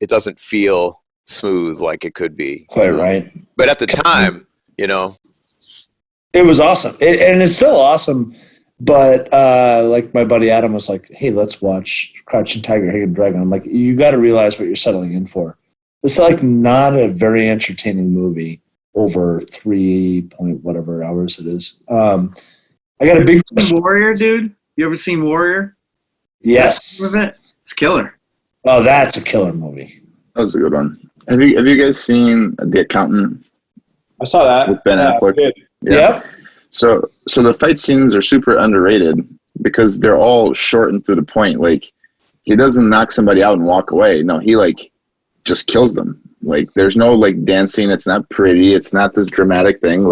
it doesn't feel smooth like it could be. Quite right. But at the time, it was awesome. And it's still awesome. But my buddy Adam was like, hey, let's watch Crouching Tiger, Hidden Dragon. I'm like, you got to realize what you're settling in for. It's not a very entertaining movie over 3 point whatever hours it is. I got a big Warrior, dude. You ever seen Warrior? Yes. It's killer. Oh, that's a killer movie. That was a good one. Have you guys seen The Accountant? I saw that with Ben Affleck. Yeah. So the fight scenes are super underrated because they're all short and to the point. He doesn't knock somebody out and walk away. No, he just kills them. There's no dancing. It's not pretty. It's not this dramatic thing.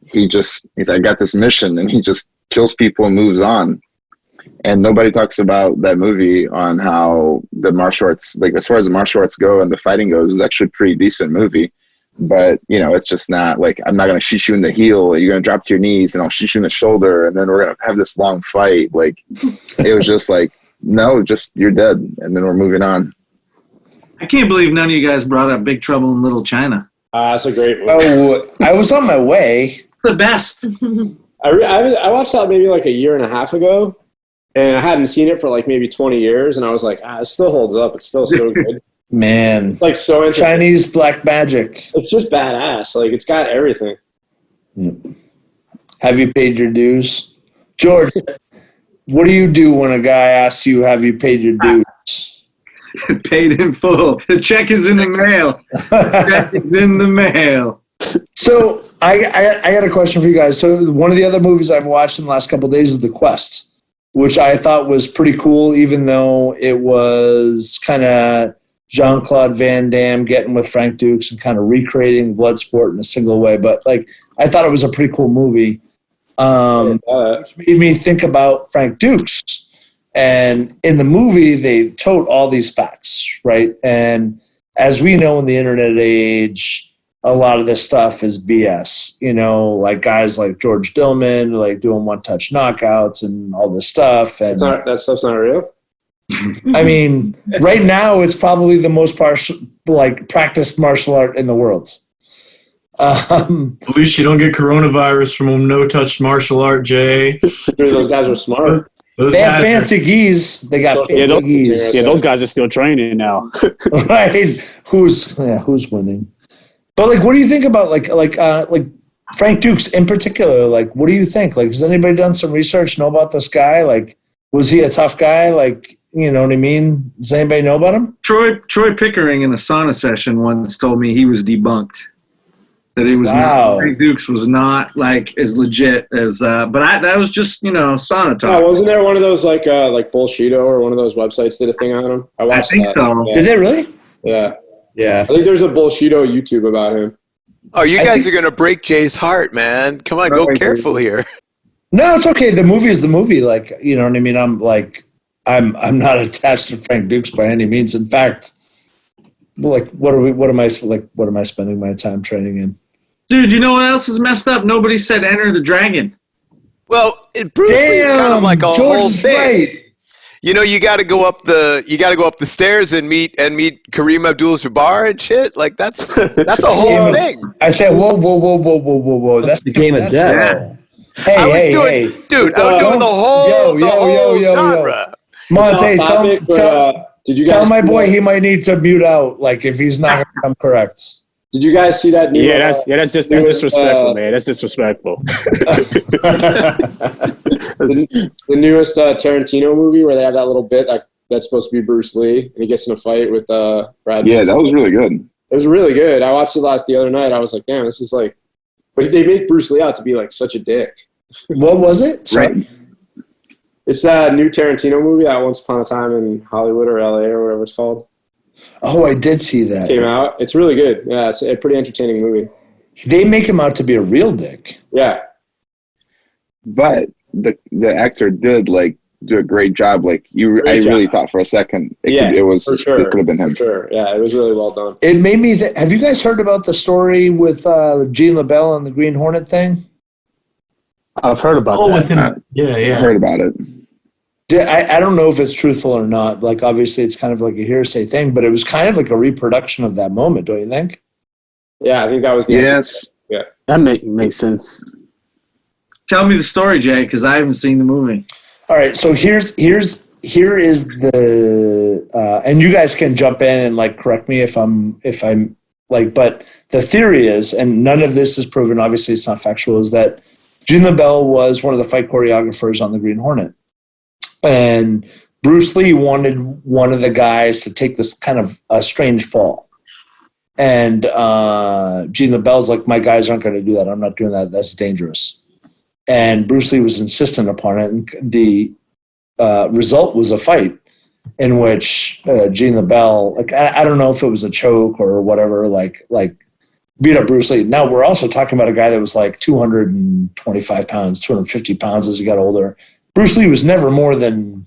He's I got this mission, and he just kills people and moves on. And nobody talks about that movie on how the martial arts, as far as the martial arts go and the fighting goes, it's actually a pretty decent movie. But, it's just not I'm not going to shoot you in the heel. You're going to drop to your knees and I'll shoot you in the shoulder. And then we're going to have this long fight. It was just no, just you're dead. And then we're moving on. I can't believe none of you guys brought up Big Trouble in Little China. That's a great movie. Oh, I was on my way. It's the best. I watched that maybe a year and a half ago. And I hadn't seen it for maybe 20 years. And I was like, it still holds up. It's still so good. Man, it's so interesting. Chinese black magic. It's just badass. It's got everything. Yep. Have you paid your dues, George? What do you do when a guy asks you, "Have you paid your dues?" Paid in full. The check is in the mail. The check is in the mail. So I got a question for you guys. So one of the other movies I've watched in the last couple of days is The Quest. which I thought was pretty cool, even though it was kind of Jean-Claude Van Damme getting with Frank Dukes and kind of recreating Bloodsport in a single way. But like, I thought it was a pretty cool movie, which made me think about Frank Dukes. And in the movie, they tote all these facts, right? And as we know in the internet age, a lot of this stuff is BS, you know, like guys like George Dillman, like doing one-touch knockouts and all this stuff. And that stuff's not real? I mean, right now it's probably the most practiced martial art in the world. At least you don't get coronavirus from a no-touch martial art, Jay. Those guys are smart. They have fancy gis. They got fancy gis. Yeah, those guys are still training now. Right? Who's winning? But like, what do you think about like Frank Dukes in particular? Like, what do you think? Like, has anybody done some research? Know about this guy? Like, was he a tough guy? Like, you know what I mean? Does anybody know about him? Troy Pickering in a sauna session once told me he was debunked. That he was not, Frank Dukes was not like as legit as, but that was just, you know, sauna talk. Oh, wasn't there one of those like Bullshido or one of those websites did a thing on him? I think so. Yeah. Did they really? Yeah. Yeah. I think there's a Bullshido YouTube about him. Oh, you guys are going to break Jay's heart, man. Come on, go careful here. No, it's okay. The movie is the movie. Like, you know what I mean? I'm not attached to Frank Dukes by any means. In fact, like, what am I spending my time training in? Dude, you know what else is messed up? Nobody said Enter the Dragon. Well, Bruce Lee's kind of like a whole thing. Right. You know, you got to go up the stairs and meet Kareem Abdul-Jabbar and shit. Like that's a whole thing. I said, whoa! That's the game of death. Hey, I was doing the whole genre. Monte, tell my boy he might need to mute out. Like if he's not going to come correct. Did you guys see that new? That's disrespectful, man. That's disrespectful. the newest Tarantino movie where they have that little bit that's supposed to be Bruce Lee, and he gets in a fight with Brad. Yeah, that was really good. It was really good. I watched it the other night. I was like, damn, this is like. But they make Bruce Lee out to be like such a dick. What was it? Sorry. Right. It's that new Tarantino movie, that Once Upon a Time in Hollywood or LA or whatever it's called. Oh, I did see that. Came out. It's really good. Yeah, it's a pretty entertaining movie. They make him out to be a real dick. Yeah. But the actor did like do a great job. Like I really thought for a second it could have been him. For sure. Yeah, it was really well done. It made me have you guys heard about the story with Gene LaBelle and the Green Hornet thing? I've heard about that. With him. Yeah. I heard about it. I don't know if it's truthful or not. Like, obviously, it's kind of like a hearsay thing, but it was kind of like a reproduction of that moment, don't you think? Yeah, I think that was the Yes. Yeah. That makes sense. Tell me the story, Jay, because I haven't seen the movie. All right, so here is the and you guys can jump in and like correct me if I'm like, but the theory is, and none of this is proven, obviously it's not factual, is that Gene LaBelle was one of the fight choreographers on the Green Hornet. And Bruce Lee wanted one of the guys to take this kind of a strange fall. And Gene LaBelle's like, my guys aren't going to do that. I'm not doing that. That's dangerous. And Bruce Lee was insistent upon it. And the result was a fight in which Gene LaBelle, like, I don't know if it was a choke or whatever, like beat up Bruce Lee. Now, we're also talking about a guy that was like 225 pounds, 250 pounds as he got older. Bruce Lee was never more than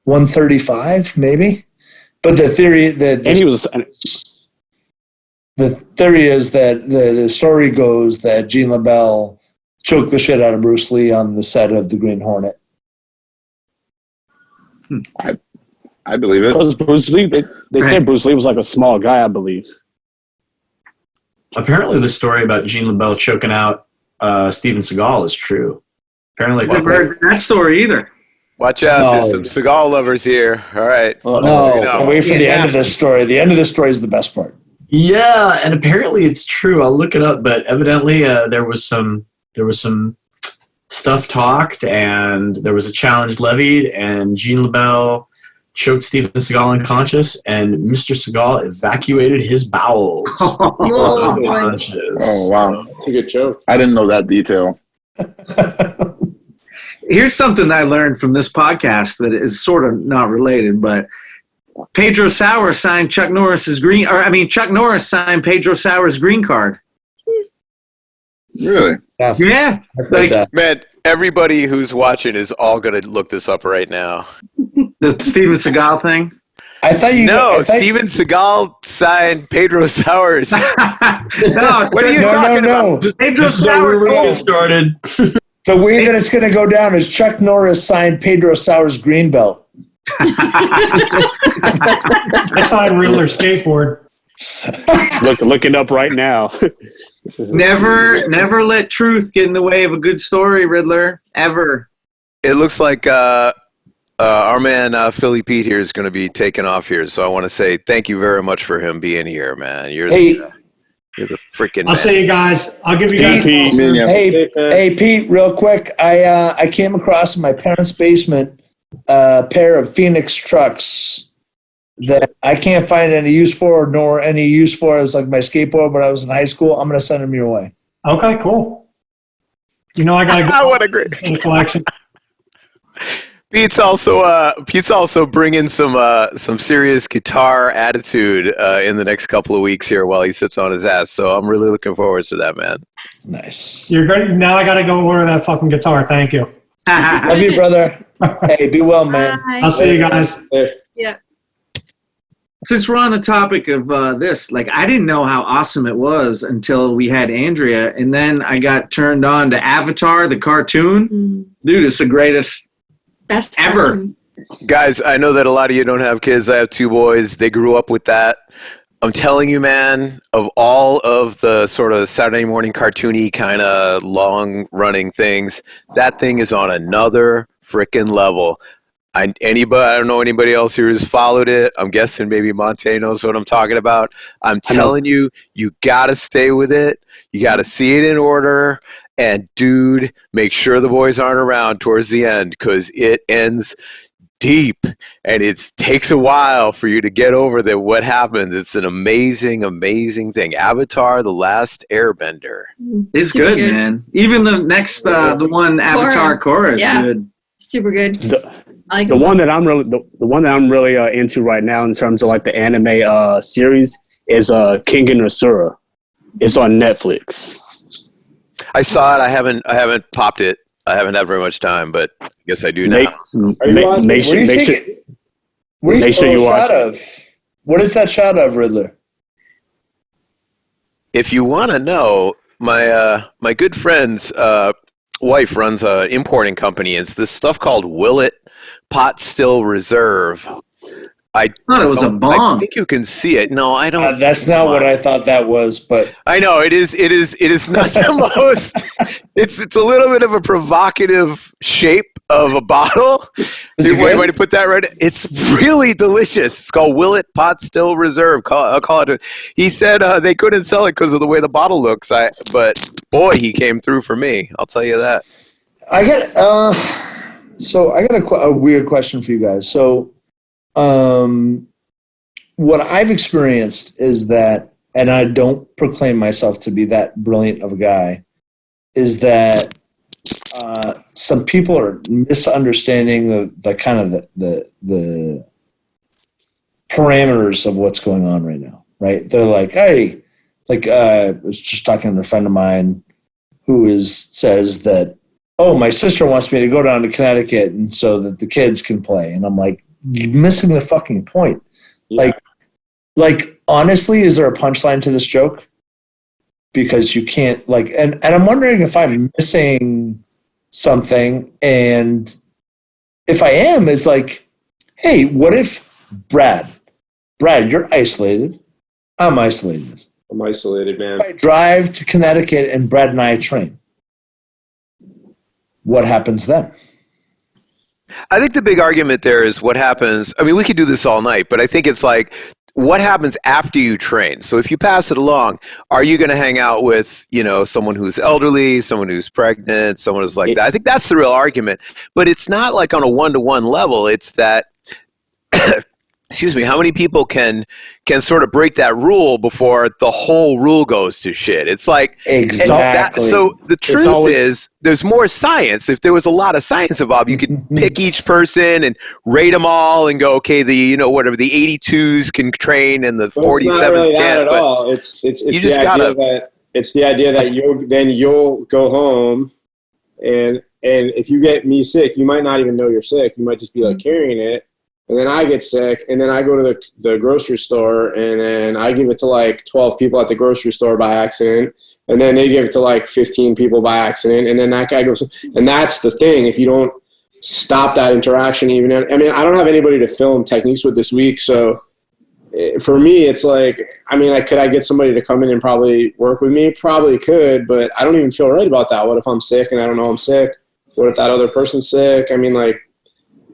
135, maybe. But the theory that the theory is that the story goes that Gene LaBelle choked the shit out of Bruce Lee on the set of The Green Hornet. I believe it. Because Bruce Lee, they said Bruce Lee was like a small guy, I believe. Apparently, the story about Gene LaBelle choking out Steven Seagal is true. Apparently, I haven't heard that story either. Watch out, there's some Seagal lovers here. All right. Wait for the end of this story. The end of this story is the best part. Yeah, and apparently it's true. I'll look it up, but evidently there was some stuff talked, and there was a challenge levied, and Gene LaBelle choked Steven Seagal unconscious, and Mr. Seagal evacuated his bowels. Oh, wow. That's a good choke. I didn't know that detail. Here's something I learned from this podcast that is sort of not related, but Pedro Sauer signed Chuck Norris's Chuck Norris signed Pedro Sauer's green card. Really? Yes. Yeah. Like, man, everybody who's watching is all going to look this up right now. The Steven Seagal thing? I thought you. No, Steven Seagal signed Pedro Sauer's. No, what are you talking about? Pedro This is where we get started. The way that it's going to go down is Chuck Norris signed Pedro Sauer's green belt. I signed Riddler's skateboard. Look it up right now. Never let truth get in the way of a good story, Riddler. Ever. It looks like our man Philly Pete here is going to be taking off here, so I want to say thank you very much for him being here, man. You're the freaking man. I'll see you guys. I'll give you guys. Hey, Pete, real quick. I came across in my parents' basement a pair of Phoenix trucks that I can't find any use for, nor any use for. It was like my skateboard when I was in high school. I'm going to send them your way. Okay, cool. You know I got to go. What a great collection. Pete's also bringing some serious guitar attitude in the next couple of weeks here while he sits on his ass. So I'm really looking forward to that, man. Nice. You're great. Now I got to go order that fucking guitar. Thank you. Love you, brother. Hey, be well, man. Bye. I'll see you guys. Yeah. Since we're on the topic of this, like, I didn't know how awesome it was until we had Andrea, and then I got turned on to Avatar, the cartoon. Dude, it's the greatest Best ever. cartoon. Guys, I know that a lot of you don't have kids. I have 2 boys. They grew up with that. I'm telling you, man, of all of the sort of Saturday morning cartoony kind of long-running things, that thing is on another freaking level. I don't know anybody else here who's followed it. I'm guessing maybe MONTAY knows what I'm talking about. I'm telling you, you got to stay with it. You got to see it in order. And, dude, make sure the boys aren't around towards the end because it ends deep. And it takes a while for you to get over what happens. It's an amazing, amazing thing. Avatar, The Last Airbender. It's good, man. Even the next, the one, Avatar Korra is good. Super good. The one that I'm really into right now in terms of like the anime series is King and Asura. It's on Netflix. I saw it. I haven't popped it. I haven't had very much time, but I guess I do now. Make sure you watch. What is that shot of, Riddler? If you want to know, my good friend's wife runs an importing company. It's this stuff called Willet Pot Still Reserve. I thought it was a bomb. I think you can see it. No, I don't. That's not what I thought that was, but I know it is. It is not the most. It's a little bit of a provocative shape of a bottle. Way to put that right. It's really delicious. It's called Willet Pot Still Reserve. I'll call it. He said they couldn't sell it because of the way the bottle looks. But boy, he came through for me. I'll tell you that. I got a weird question for you guys. So. What I've experienced is that, and I don't proclaim myself to be that brilliant of a guy, is that some people are misunderstanding the kind of the parameters of what's going on right now, right? They're like, hey, I was just talking to a friend of mine who says that, oh, my sister wants me to go down to Connecticut and so that the kids can play. And I'm like, you're missing the fucking point. Yeah. Like honestly, is there a punchline to this joke? Because you can't and I'm wondering if I'm missing something, and if I am, it's like, hey, what if Brad, you're isolated, I'm isolated. I'm isolated, man. I drive to Connecticut and Brad and I train. What happens then? I think the big argument there is what happens. I mean, we could do this all night, but I think it's like what happens after you train. So if you pass it along, are you going to hang out with, someone who's elderly, someone who's pregnant, someone who's like that? I think that's the real argument. But it's not like on a one-to-one level. It's that excuse me, how many people can sort of break that rule before the whole rule goes to shit? It's like Exactly. So the truth is, there's more science. If there was a lot of science involved, you could pick each person and rate them all and go, okay, whatever the 82s can train and the 47s can't. At all. It's the idea that you'll go home and if you get me sick, you might not even know you're sick. You might just be like carrying it. And then I get sick, and then I go to the grocery store, and then I give it to like 12 people at the grocery store by accident, and then they give it to like 15 people by accident, and then that guy goes. And that's the thing. If you don't stop that interaction, I don't have anybody to film techniques with this week, so for me, it's like, could I get somebody to come in and probably work with me? Probably could, but I don't even feel right about that. What if I'm sick and I don't know I'm sick? What if that other person's sick?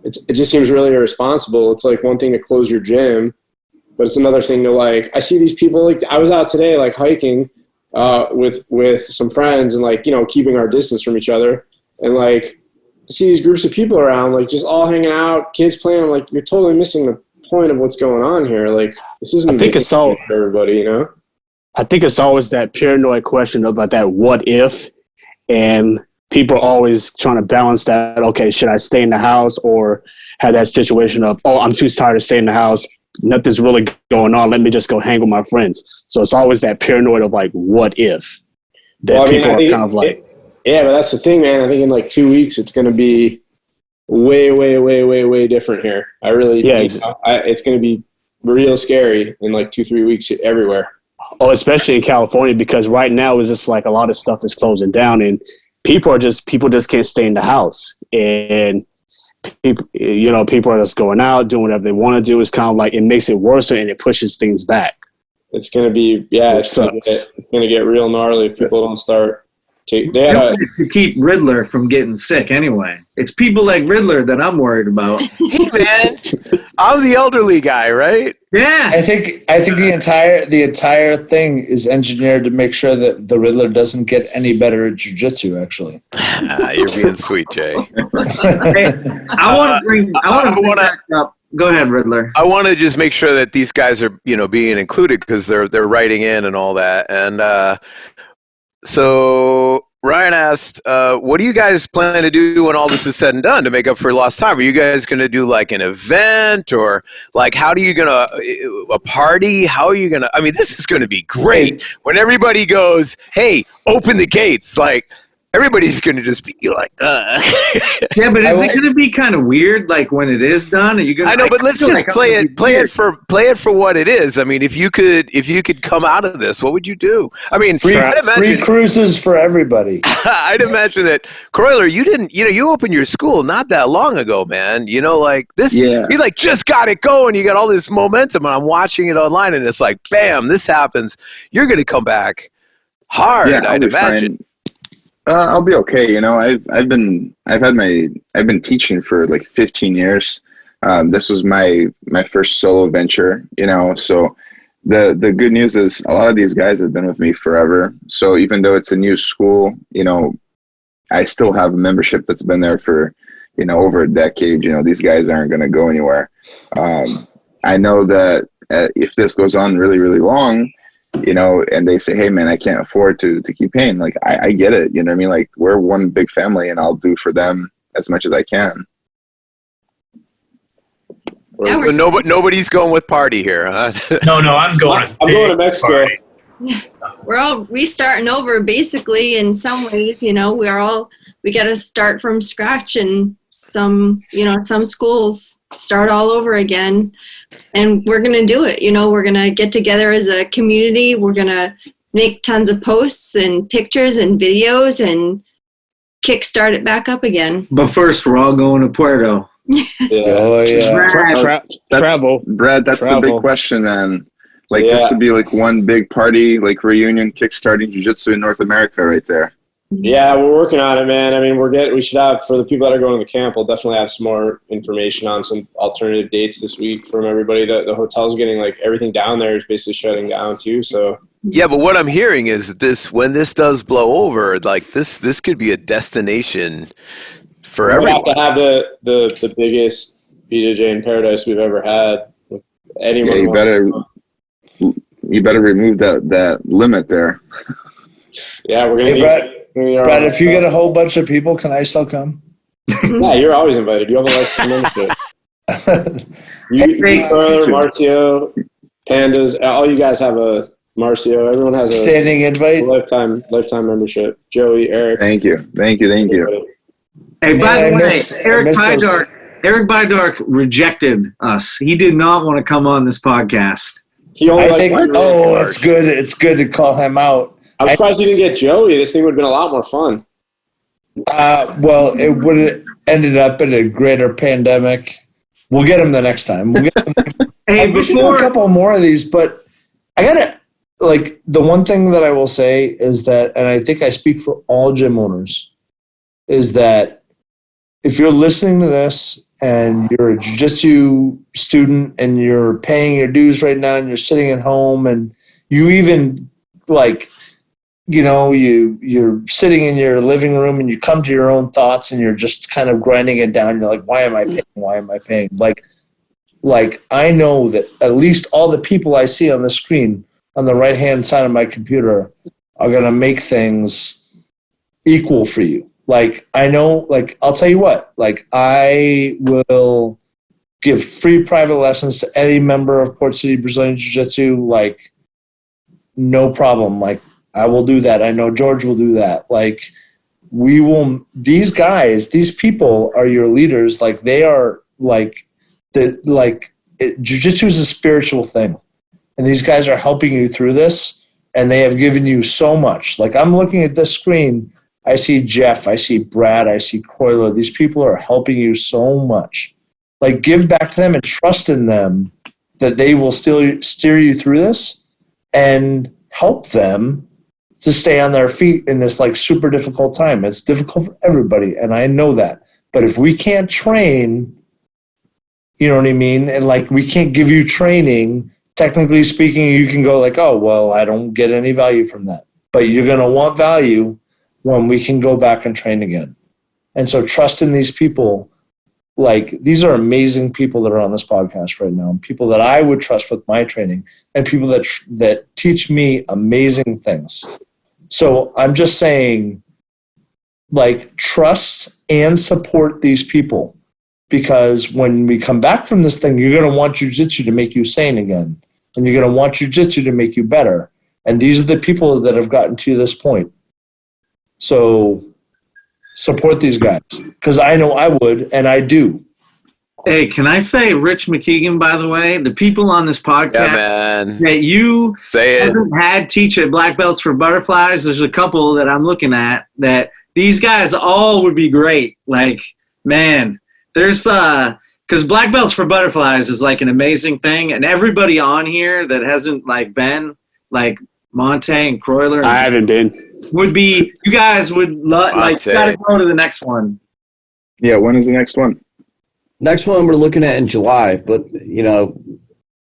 It just seems really irresponsible. It's like one thing to close your gym, but it's another thing to I see these people, I was out today, hiking with some friends and keeping our distance from each other. And I see these groups of people around, just all hanging out, kids playing. I'm you're totally missing the point of what's going on here. This isn't, I think it's all for everybody, I think it's always that paranoid question about that what if, and people are always trying to balance that. Okay, should I stay in the house, or have that situation of, oh, I'm too tired to stay in the house. Nothing's really going on. Let me just go hang with my friends. So it's always that paranoid of what if that people are kind of yeah, but that's the thing, man. I think in 2 weeks, it's going to be way, way, way, way, way different here. It's going to be real scary in 2-3 weeks everywhere. Oh, especially in California, because right now it's just a lot of stuff is closing down, and people just can't stay in the house, and people are just going out, doing whatever they want to do. It's kind of it makes it worse, and it pushes things back. It's going to be, it's going to get real gnarly if people don't start. To keep Riddler from getting sick anyway. It's people like Riddler that I'm worried about. Hey man, I'm the elderly guy, right? Yeah. I think the entire thing is engineered to make sure that the Riddler doesn't get any better at jiu-jitsu, actually. You're being sweet, Jay. I want to bring back up. Go ahead, Riddler. I want to just make sure that these guys are, being included, because they're writing in and all that. And so Ryan asked, what do you guys plan to do when all this is said and done to make up for lost time? Are you guys going to do an event, or how are you going to, a party? How are you going to, this is going to be great when everybody goes, hey, open the gates. Everybody's going to just be Yeah, but is it going to be kind of weird, when it is done? Are you going? I know, but let's just play it for what it is. If you could come out of this, what would you do? Free cruises for everybody. I'd imagine that Kroyler, you didn't, you opened your school not that long ago, man. This, you just got it going. You got all this momentum, and I'm watching it online, and it's bam, this happens. You're going to come back hard. Yeah, I'd imagine. Fine. I'll be okay. I've been teaching for 15 years. This was my first solo venture, so the good news is a lot of these guys have been with me forever. So even though it's a new school, I still have a membership that's been there for, over a decade. These guys aren't going to go anywhere. I know that if this goes on really, really long, and they say, hey man, I can't afford to keep paying. I get it. You know what I mean? We're one big family, and I'll do for them as much as I can. So nobody's going with party here, huh? No, I'm going. I'm going to Mexico. We're all restarting over, basically. In some ways, we got to start from scratch, and some schools start all over again. And we're going to do it. We're going to get together as a community. We're going to make tons of posts and pictures and videos and kickstart it back up again. But first, we're all going to Puerto. Yeah. Oh, yeah. Travel. Brad, that's the big question, then. This could be one big party, reunion, kickstarting jiu-jitsu in North America right there. Yeah, we're working on it, man. We should have, for the people that are going to the camp, we'll definitely have some more information on some alternative dates this week from everybody. The hotel's getting, everything down there is basically shutting down too, so. Yeah, but what I'm hearing is when this does blow over, this could be a destination for everyone. We have to have the biggest BJJ in Paradise we've ever had with anyone. You better remove that limit there. Yeah, we're gonna. Hey, Brad, if you get a whole bunch of people, can I still come? Yeah, you're always invited. You have a lifetime membership. you, Kroyler, Marcio, Pandas, all you guys have a Marcio. Everyone has a standing invite, lifetime membership. Joey, Eric. Thank you. Hey, by the way, Eric Bydark rejected us. He did not want to come on this podcast. It's good. It's good to call him out. I'm surprised you didn't get Joey. This thing would have been a lot more fun. Well, it would have ended up in a greater pandemic. We'll get him the next time. Hey, we should do a couple more of these, but I gotta the one thing that I will say is that, and I think I speak for all gym owners, is that if you're listening to this and you're a jiu-jitsu student and you're paying your dues right now and you're sitting at home and you even you're sitting in your living room and you come to your own thoughts and you're just kind of grinding it down. You're like, why am I paying? Why am I paying? Like I know that at least all the people I see on the screen on the right-hand side of my computer are going to make things equal for you. I know, I'll tell you what, I will give free private lessons to any member of Port City Brazilian Jiu-Jitsu, no problem. I will do that. I know George will do that. We will, these guys, these people are your leaders. They are jiu-jitsu is a spiritual thing. And these guys are helping you through this, and they have given you so much. I'm looking at this screen, I see Jeff, I see Brad, I see Kroyler. These people are helping you so much. Give back to them and trust in them that they will still steer you through this and help them to stay on their feet in this super difficult time. It's difficult for everybody, and I know that. But if we can't train, you know what I mean? And we can't give you training, technically speaking, you can go oh, well, I don't get any value from that. But you're going to want value when we can go back and train again. And so trust in these people. These are amazing people that are on this podcast right now, people that I would trust with my training, and people that teach me amazing things. So I'm just saying, trust and support these people, because when we come back from this thing, you're going to want jiu-jitsu to make you sane again, and you're going to want jiu-jitsu to make you better. And these are the people that have gotten to this point. So support these guys, because I know I would, and I do. Hey, can I say Rich McKeegan, by the way? The people on this podcast that you haven't had teach at Black Belts for Butterflies, there's a couple that I'm looking at that these guys all would be great. There's because Black Belts for Butterflies is an amazing thing, and everybody on here that hasn't been MONTAY and Kroyler. I haven't been. Would be, you guys would gotta go to the next one. Yeah, when is the next one? Next one we're looking at in July, but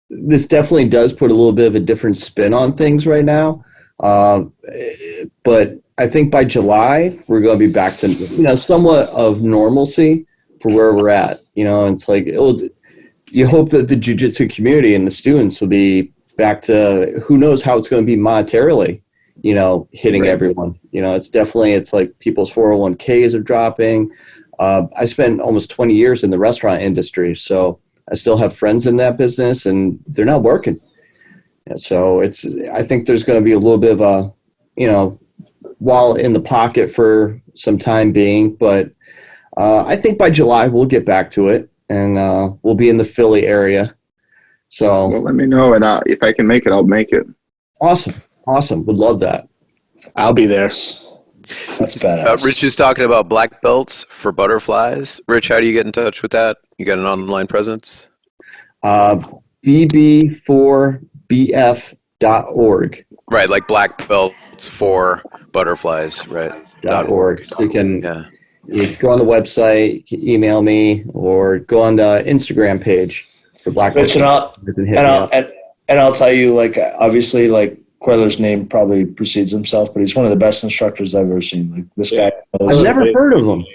this definitely does put a little bit of a different spin on things right now. But I think by July we're going to be back to somewhat of normalcy for where we're at. It's you hope that the jiu-jitsu community and the students will be back to, who knows how it's going to be monetarily, hitting everyone. It's definitely, people's 401ks are dropping. I spent almost 20 years in the restaurant industry, so I still have friends in that business, and they're not working. And so I think there's going to be a little bit of a, wall in the pocket for some time being, but I think by July we'll get back to it, and we'll be in the Philly area. So let me know, and if I can make it, I'll make it. Awesome. Would love that. I'll be there. That's badass. Rich is talking about Black Belts for Butterflies. Rich, how do you get in touch with that? You got an online presence? bb4bf.org. Right, like Black Belts for Butterflies, right? .org. So you can go on the website, you can email me, or go on the Instagram page for Black Belts. And I'll tell you, obviously, Kroyler's name probably precedes himself, but he's one of the best instructors I've ever seen. This guy knows. I've never heard of him.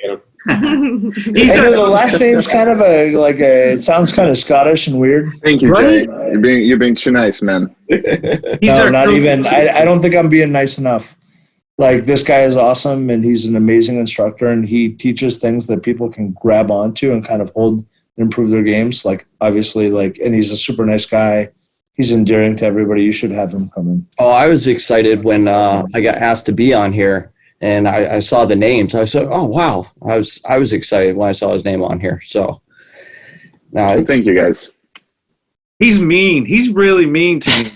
The last name's kind of it sounds kind of Scottish and weird. Thank you, right? Jay. You're being too nice, man. No, not even. I don't think I'm being nice enough. Like, this guy is awesome, and he's an amazing instructor, and he teaches things that people can grab onto and kind of hold and improve their games. Like, obviously, and he's a super nice guy. He's endearing to everybody. You should have him come in. Oh, I was excited when I got asked to be on here, and I saw the names. I said, "Oh, wow!" I was excited when I saw his name on here. So, thank you, guys. He's mean. He's really mean to me.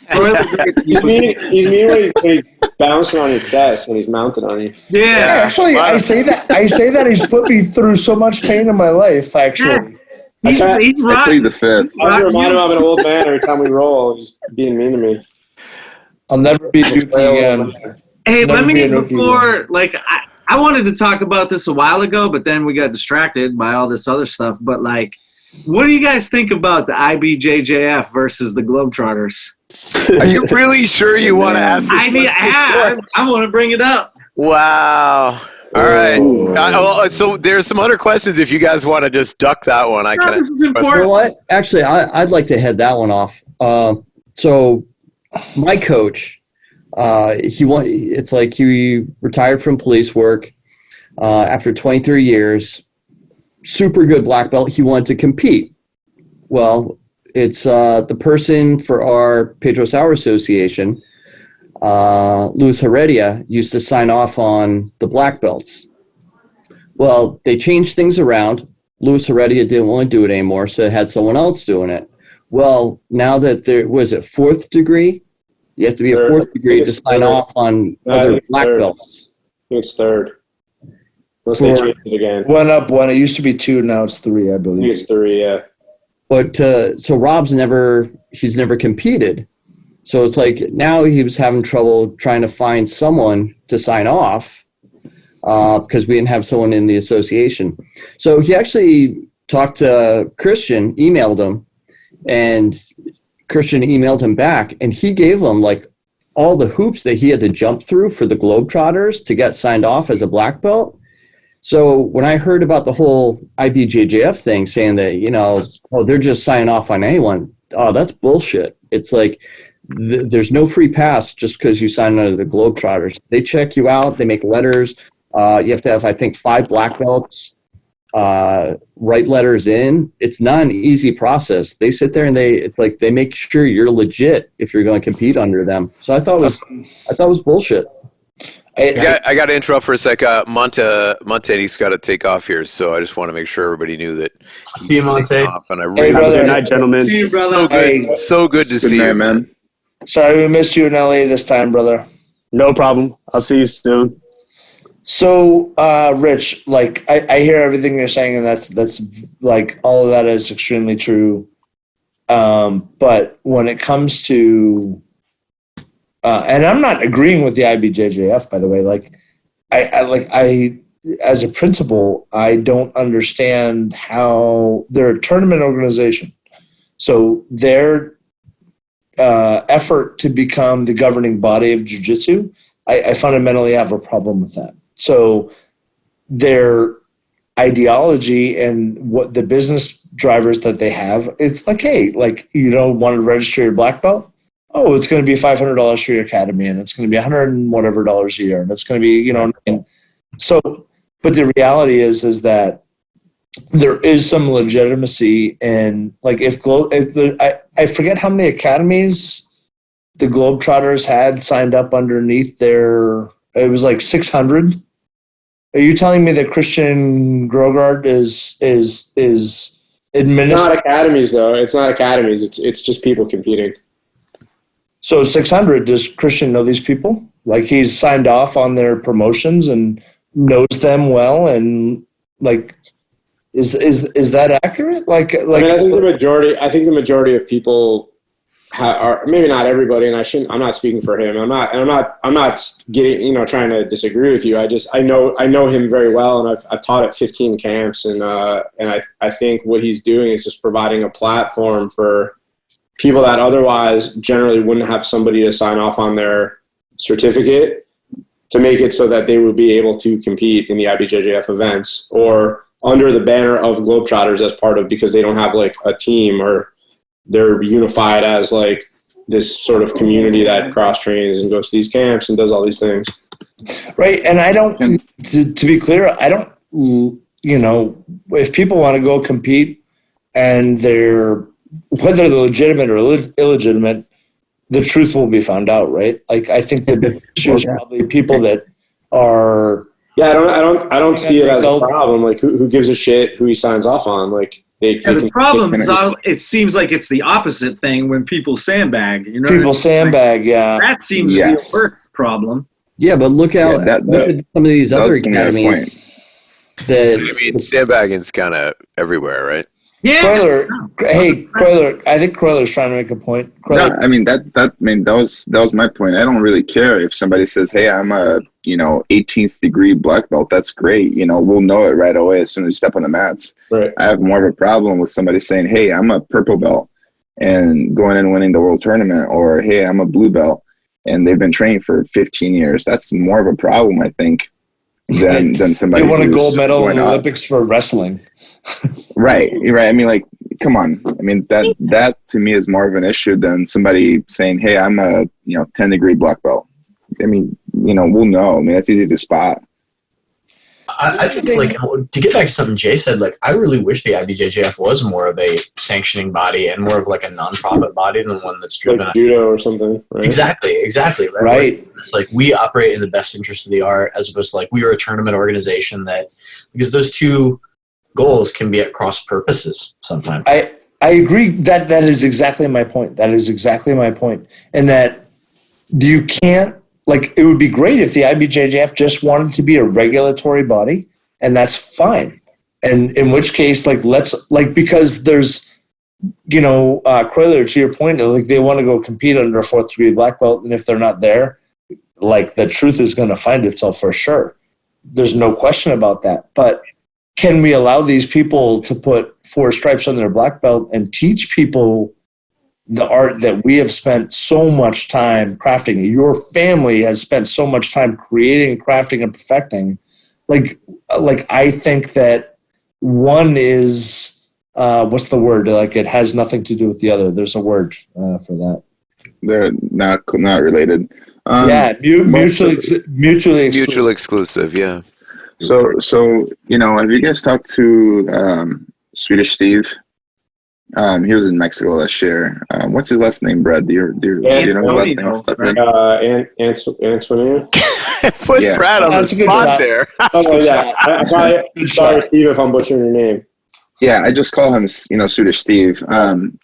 He's mean when he's bouncing on your chest when he's mounted on you. Yeah. Actually, I say that he's put me through so much pain in my life. Actually, he's I right. plead the fifth. I remind him I'm an old man every time we roll. He's being mean to me. I'll never be Nuki again. Hey, let me before I wanted to talk about this a while ago, but then we got distracted by all this other stuff. But what do you guys think about the IBJJF versus the Globetrotters? Are you really sure you want to ask this question? I want to bring it up. Wow. All right. So there's some other questions if you guys want to just duck that one. This is important. You know what? Actually, I'd like to head that one off. So my coach, he retired from police work after 23 years. Super good black belt. He wanted to compete. Well, it's the person for our Pedro Sauer Association, Luis Heredia, used to sign off on the black belts. Well, they changed things around. Luis Heredia didn't want to do it anymore, so they had someone else doing it. Well, now that fourth degree? You have to be a fourth degree to sign off on other black belts. I think it's third. Unless they changed it again. Went up one. It used to be 2, now it's 3, I believe. I think it's 3, yeah. But so Rob's never competed. So it's now he was having trouble trying to find someone to sign off because we didn't have someone in the association. So he actually talked to Christian, emailed him, and Christian emailed him back, and he gave him all the hoops that he had to jump through for the Globetrotters to get signed off as a black belt. So when I heard about the whole IBJJF thing saying that, they're just signing off on anyone, that's bullshit. It's there's no free pass just because you sign under the Globetrotters. They check you out. They make letters. You have to have, I think, 5 black belts, write letters in. It's not an easy process. They sit there and they make sure you're legit if you're going to compete under them. So I thought it was bullshit. I got to interrupt for a sec. Monta's got to take off here, so I just want to make sure everybody knew that. See you, Monte. Good night, gentlemen. See you, brother. So good, so good to see you, man. Sorry we missed you in LA this time, brother. No problem. I'll see you soon. So, Rich, I hear everything you're saying, and that's all of that is extremely true. But when it comes to and I'm not agreeing with the IBJJF, by the way. I as a principal, I don't understand how they're a tournament organization. So their effort to become the governing body of jiu-jitsu, I fundamentally have a problem with that. So their ideology and what the business drivers that they have, it's want to register your black belt? Oh, it's going to be $500 for your academy, and it's going to be $100 and whatever dollars a year, and it's going to be, So, but the reality is that there is some legitimacy in, I forget how many academies the Globetrotters had signed up underneath it was 600. Are you telling me that Christian Grogard is administered? It's not academies, though. It's not academies. It's just people competing. So 600, does Christian know these people? He's signed off on their promotions and knows them well, and is that accurate? I think the majority of people are, maybe not everybody, and I'm not speaking for him. I'm not getting trying to disagree with you. I know him very well, and I've taught at 15 camps, and I think what he's doing is just providing a platform for people that otherwise generally wouldn't have somebody to sign off on their certificate to make it so that they would be able to compete in the IBJJF events or under the banner of Globetrotters as part of, because they don't have like a team, or they're unified as like this sort of community that cross trains and goes to these camps and does all these things. Right. And I don't, to be clear, I don't, you know, if people want to go compete and they're, whether they're legitimate or illegitimate, the truth will be found out, right? Like, I think that there's probably people that are. Yeah, I don't see it as a problem. Like, who gives a shit who he signs off on? Like, the problem is, it seems like it's the opposite thing when people sandbag. You know, people sandbag. Yeah, that seems to be a worse problem. Yeah, but look out! Look at some of these other academies. I mean, sandbagging's kind of everywhere, right? Yeah. Kroyler, I think Kroyler's trying to make a point. No, I mean that was my point. I don't really care if somebody says, "Hey, I'm a 18th degree black belt." That's great. You know, we'll know it right away as soon as you step on the mats. Right. I have more of a problem with somebody saying, "Hey, I'm a purple belt," and going and winning the world tournament, or "Hey, I'm a blue belt," and they've been training for 15 years. That's more of a problem, I think, than somebody. They won a gold medal in the Olympics for wrestling. Right. I mean, like, come on. I mean, that to me is more of an issue than somebody saying, "Hey, I'm a 10-degree black belt." I mean, we'll know. I mean, that's easy to spot. I think, like, to get back to something Jay said, like, I really wish the IBJJF was more of a sanctioning body and more of like a non-profit body than one that's driven like judo or something. Right? Exactly. Right. It's like we operate in the best interest of the art, as opposed to like we are a tournament organization because those two goals can be at cross purposes sometimes. I agree that is exactly my point. And that you can't, like, it would be great if the IBJJF just wanted to be a regulatory body, and that's fine. And in which case, like, because there's, Kroyler, to your point, like, they want to go compete under a 4th degree black belt, and if they're not there, like, the truth is going to find itself for sure. There's no question about that. But can we allow these people to put 4 stripes on their black belt and teach people the art that we have spent so much time crafting? Your family has spent so much time creating, crafting, and perfecting. Like I think that one is, what's the word? Like, it has nothing to do with the other. There's a word for that. They're not related. Mutually exclusive. Yeah. So have you guys talked to Swedish Steve? He was in Mexico last year. What's his last name, Brad? Do you know his last name? Antonio. Put Brad on the spot there. Oh yeah. Sorry, Steve, if I'm butchering your name. Yeah, I just call him, Swedish Steve. And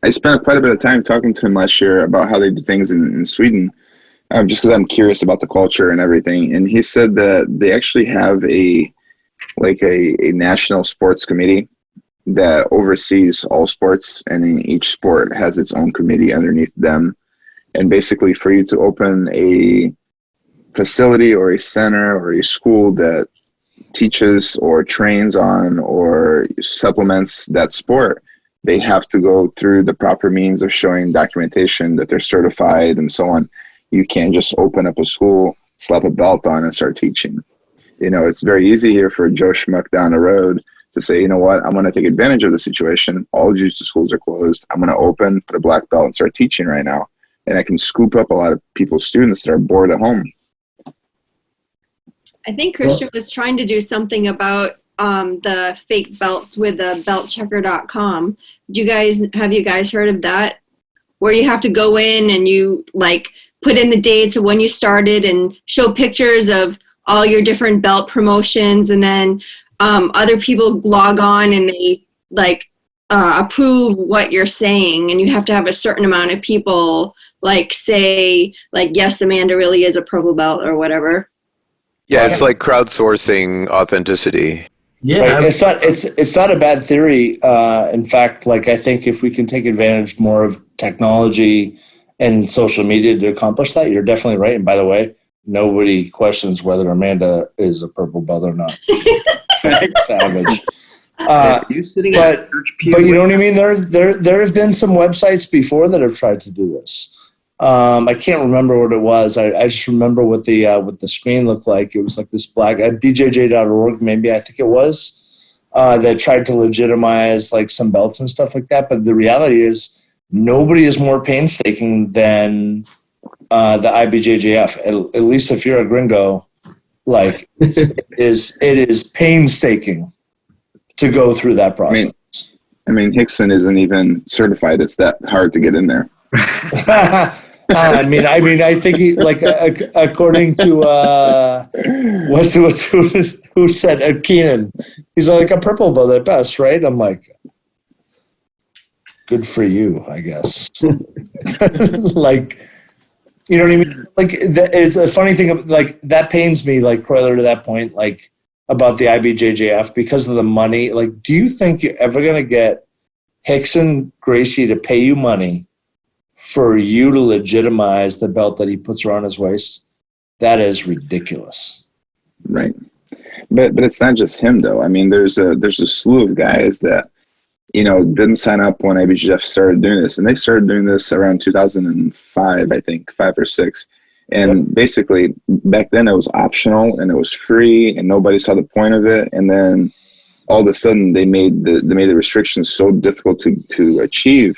I spent quite a bit of time talking to him last year about how they do things in Sweden. Just because I'm curious about the culture and everything. And he said that they actually have a national sports committee that oversees all sports, and in each sport has its own committee underneath them. And basically, for you to open a facility or a center or a school that teaches or trains on or supplements that sport, they have to go through the proper means of showing documentation that they're certified and so on. You can't just open up a school, slap a belt on, and start teaching. It's very easy here for Joe Schmuck down the road to say, you know what, I'm going to take advantage of the situation. All jiu-jitsu schools are closed. I'm going to open, put a black belt, and start teaching right now. And I can scoop up a lot of people's students that are bored at home. I think Christian was trying to do something about the fake belts with the beltchecker.com. Have you guys heard of that? Where you have to go in and you put in the dates of when you started and show pictures of all your different belt promotions, and then other people log on and they approve what you're saying, and you have to have a certain amount of people say yes, Amanda really is a purple belt or whatever. Yeah, it's like crowdsourcing authenticity. Yeah, right. It's not a bad theory. In fact, I think if we can take advantage more of technology and social media to accomplish that, you're definitely right. And by the way, nobody questions whether Amanda is a purple belt or not. Savage. But you know what I mean? There have been some websites before that have tried to do this. I can't remember what it was. I just remember what the screen looked like. It was like this black at BJJ.org, maybe I think it was, that tried to legitimize like some belts and stuff like that. But the reality is, nobody is more painstaking than the IBJJF. At least if you're a gringo, like it is painstaking to go through that process. I mean, Hickson isn't even certified. It's that hard to get in there. I mean, I think he, like, according to who said Keenan, he's like a purple belt at best, right? I'm like, good for you, I guess. Like, you know what I mean? Like, it's a funny thing. Like, that pains me, like Kroyler, to that point, like about the IBJJF because of the money. Like, do you think you're ever gonna get Hickson Gracie to pay you money for you to legitimize the belt that he puts around his waist? That is ridiculous. Right. But it's not just him though. I mean, there's a slew of guys that, you know, didn't sign up when IBJJF started doing this, and they started doing this around 2005, I think, 5 or 6. And basically back then it was optional and it was free and nobody saw the point of it. And then all of a sudden they made the restrictions so difficult to achieve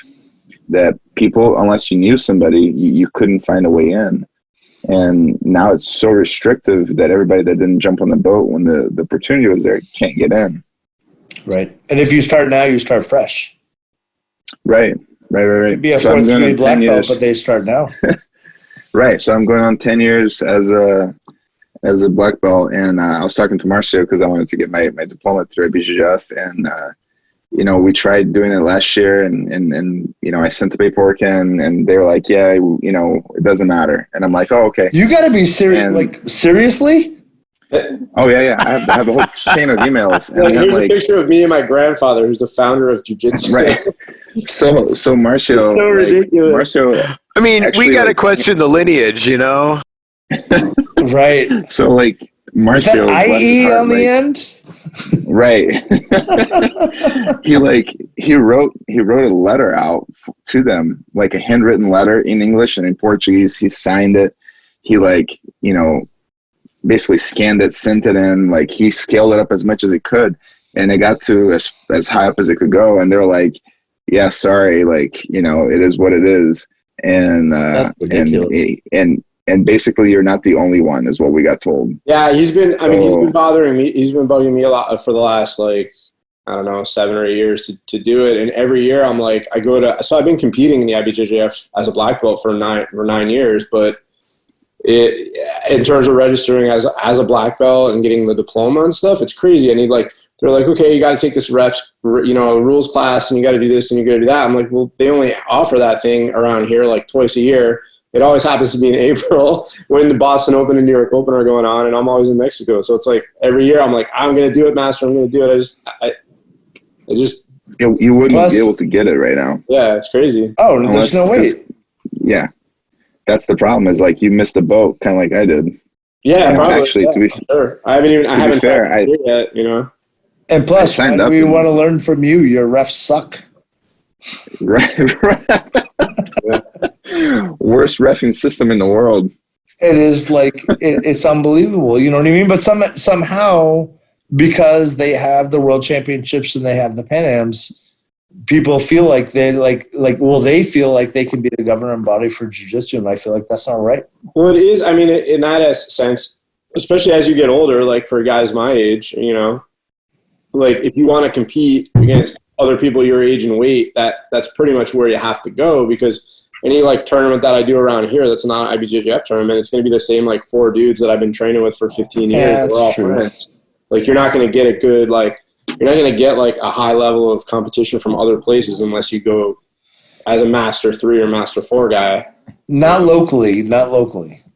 that people, unless you knew somebody, you couldn't find a way in. And now it's so restrictive that everybody that didn't jump on the boat when the opportunity was there can't get in. Right. And if you start now, you start fresh. Right. It'd be a 4th-degree black belt, but they start now. Right. So I'm going on 10 years as a black belt, and I was talking to Marcio because I wanted to get my diploma through BJJ, and you know, we tried doing it last year, and you know, I sent the paperwork in, and they were like, yeah, you know, it doesn't matter, and I'm like, oh, okay. You got to be serious, like seriously. Oh yeah. I have a whole chain of emails. And here's a picture of me and my grandfather, who's the founder of jiu-jitsu. Right. So Marcio, so ridiculous. Marcio. I mean, we got to question the lineage, you know. Right. So like Marcio, is that IE on the end? Right. he wrote a letter out to them, like a handwritten letter in English and in Portuguese. He signed it. He, like, you know, basically scanned it, sent it in. Like, he scaled it up as much as he could, and it got to as high up as it could go. And they were like, yeah, sorry, like, you know, it is what it is. And and basically you're not the only one, is what we got told. Yeah, he's been bothering me. He's been bugging me a lot for the last, like, I don't know, 7 or 8 years to do it. And every year I'm like, so I've been competing in the IBJJF as a black belt for 9 years, but in terms of registering as a black belt and getting the diploma and stuff, it's crazy. I need, like, they're like, okay, you got to take this rules class, and you got to do this and you got to do that. I'm like, well, they only offer that thing around here like twice a year. It always happens to be in April when the Boston Open and New York Open are going on, and I'm always in Mexico. So it's like every year I'm like, I'm going to do it, Master. I'm going to do it. I just you wouldn't be able to get it right now. Yeah, it's crazy. Oh, there's no way. Yeah, that's the problem. Is like you missed the boat, kind of like I did. Yeah, probably, actually, to be sure. I haven't fair, yet, you know. And plus, we want to learn from you. Your refs suck. Right. Worst reffing system in the world. It is like it's unbelievable. You know what I mean? But somehow, because they have the world championships and they have the Pan Ams, people feel like they they feel like they can be the governing body for jiu-jitsu, and I feel like that's not right. Well, it is. I mean, in that sense, especially as you get older, like for guys my age, you know, like if you want to compete against other people your age and weight, that's pretty much where you have to go, because any like tournament that I do around here that's not an IBJJF tournament, it's going to be the same like 4 dudes that I've been training with for 15 years. Yeah, we're all friends. Like, you're not going to get you're not going to get like a high level of competition from other places unless you go as a Master 3 or Master 4 guy. Not locally.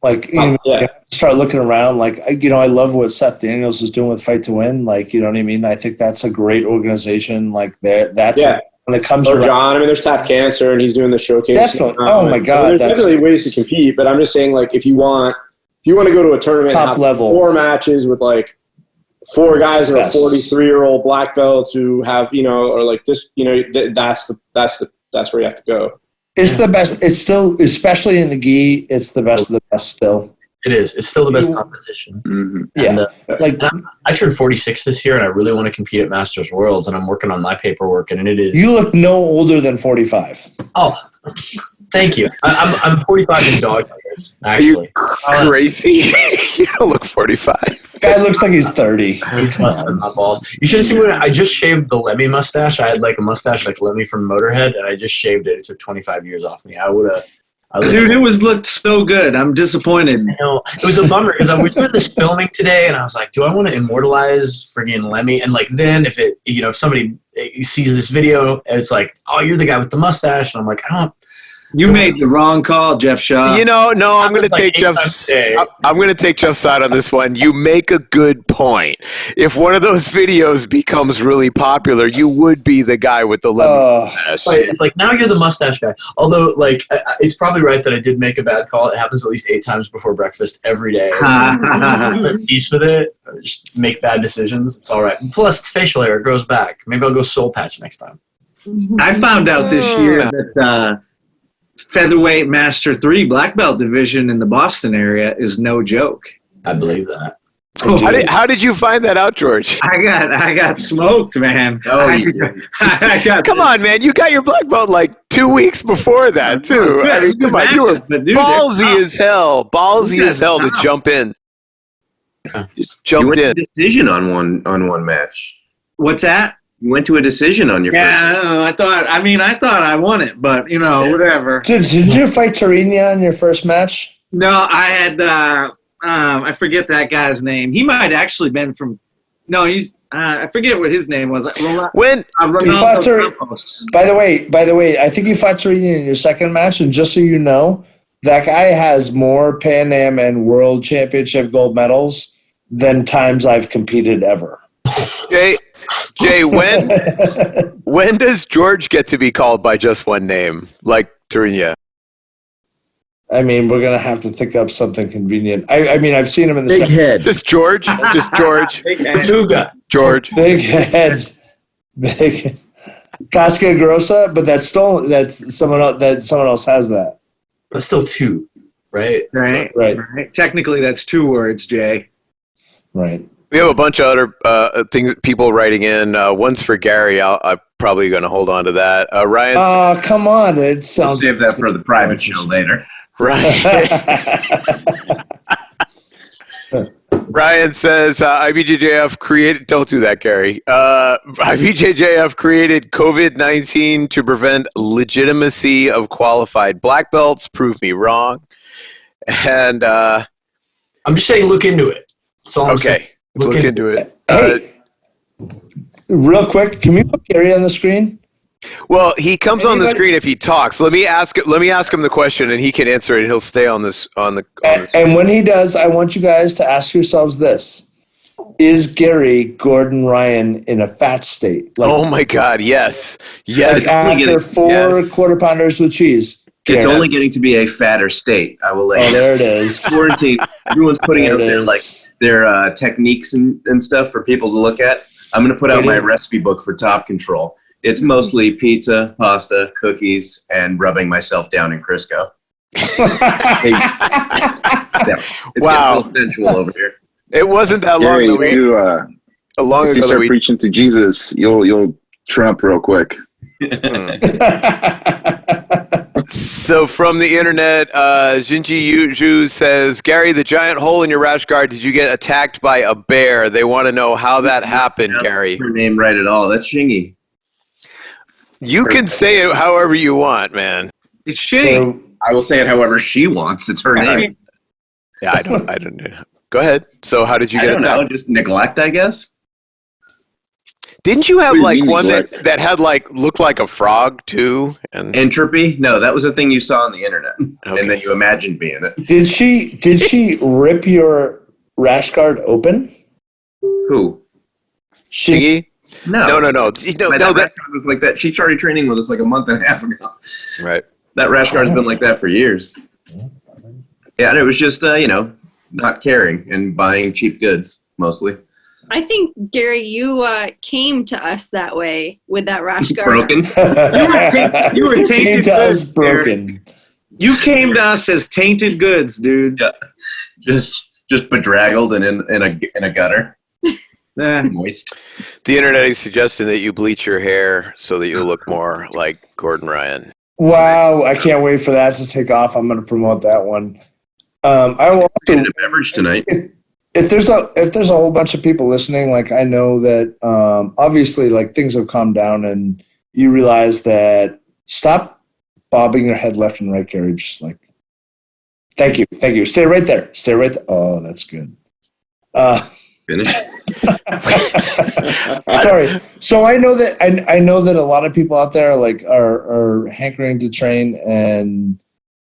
Like, you know, start looking around. Like, you know, I love what Seth Daniels is doing with Fight to Win. Like, you know what I mean? I think that's a great organization. Like, that's when it comes to John. I mean, there's Tap Cancer, and he's doing the showcase. Definitely. Oh my God. I mean, there's definitely ways to compete, but I'm just saying, like, if you want to go to a tournament, top and have level 4 matches with like 4 guys who are 43-year-old black belts who have, you know, or like this, you know, that's where you have to go. It's the best. It's still, especially in the gi, it's the best of the best still. It is. It's still the best competition. Mm-hmm. Yeah. I turned 46 this year, and I really want to compete at Masters Worlds, and I'm working on my paperwork, and it is. You look no older than 45. Oh, thank you. I'm 45 in dog years, actually. Are you Gracie? You don't look 45. Guy looks like he's 30. My balls. You should have seen when I just shaved the Lemmy mustache. I had like a mustache like Lemmy from Motorhead, and I just shaved it. It took 25 years off me. I would have. Dude, it looked so good. I'm disappointed. I know. It was a bummer because we did this filming today, and I was like, do I want to immortalize friggin' Lemmy? And like, then if somebody sees this video, it's like, oh, you're the guy with the mustache, and I'm like, I don't. You made the wrong call, Jeff Shaw. No, I'm going to take Jeff's. I'm going to take Jeff's side on this one. You make a good point. If one of those videos becomes really popular, you would be the guy with the lemon mustache. It's like now you're the mustache guy. Although, like, it's probably right that I did make a bad call. It happens at least 8 times before breakfast every day. I'm peace with it. Just make bad decisions. It's all right. Plus, it's facial hair. It grows back. Maybe I'll go soul patch next time. I found out this year that featherweight Master 3 black belt division in the Boston area is no joke. I believe that. How did you find that out, George? I got smoked, man. I got come on, man. You got your black belt like 2 weeks before that, too. I mean, come on. You were ballsy as hell. Ballsy as hell to jump in. Just jumped in. You went to decision on one match. What's that? You went to a decision on your first. I don't know. I thought I won it, but whatever. Did you fight Torina in your first match? No, I had I forget that guy's name. He might actually been from. No, he's. I forget what his name was. When By the way, I think you fought Torina in your second match, and just so you know, that guy has more Pan Am and World Championship gold medals than times I've competed ever. Jay, when does George get to be called by just one name, like Torina? I mean, we're gonna have to think up something convenient. I mean, I've seen him in the big head. Just George. Just George. Tortuga. George. Big head. Big. Casca Grossa, but that's stolen. That's someone else. That someone else has that. That's still 2, right? Right. Technically, that's 2 words, Jay. Right. We have a bunch of other things, people writing in. One's for Gary. I'm probably going to hold on to that. Ryan. Oh, come on. It sounds. We'll save that for the private show later. Ryan says, IBJJF created, don't do that, Gary. IBJJF created COVID-19 to prevent legitimacy of qualified black belts. Prove me wrong. And I'm just saying, look into it. That's all I'm saying. Look into it. Hey, real quick, can we put Gary on the screen? Well, he comes on the screen if he talks. Let me ask him the question, and he can answer it. And he'll stay on this. And when he does, I want you guys to ask yourselves this: is Gary Gordon Ryan in a fat state? Oh my God! Yes. Like after 4 quarter pounders with cheese. It's only getting to be a fatter state. I will let you. There it is. Quarantine. Everyone's putting out there like their techniques and stuff for people to look at. I'm going to put out my recipe book for Top Control. It's mostly pizza, pasta, cookies, and rubbing myself down in Crisco. It's wow. getting sensual over here. It wasn't that long ago. If you start preaching to Jesus, you'll trump real quick. So from the internet, Jinji Yuju says, Gary, the giant hole in your rash guard, did you get attacked by a bear? They want to know how that happened, Gary. Her name right at all. That's Shingy. You can say it however you want, man. It's Shingy. I will say it however she wants. It's her name. Yeah, I don't know. Go ahead. So how did you get attacked? I don't know. Just neglect, I guess. Didn't you have like one that had like looked like a frog too? And Entropy? No, that was a thing you saw on the internet, and then you imagined being it. Did she rip your rash guard open? Who? Shingy? No. That rash guard was like that. She started training with us like a month and a half ago. Right. That rash guard's been like that for years. Yeah, and it was just not caring and buying cheap goods mostly. I think, Gary, you came to us that way with that rash guard. Broken. You were tainted Came to us goods. broken. You came to us as tainted goods, dude. Yeah. Just bedraggled and in a gutter. Moist. The internet is suggesting that you bleach your hair so that you look more like Gordon Ryan. Wow, I can't wait for that to take off. I'm going to promote that one. I will also, a beverage tonight. If there's a whole bunch of people listening, like I know that obviously like things have calmed down and you realize that stop bobbing your head left and right, Gary. Just like, thank you. Stay right there. Oh, that's good. Finish. Sorry. So I know that a lot of people out there like are hankering to train, and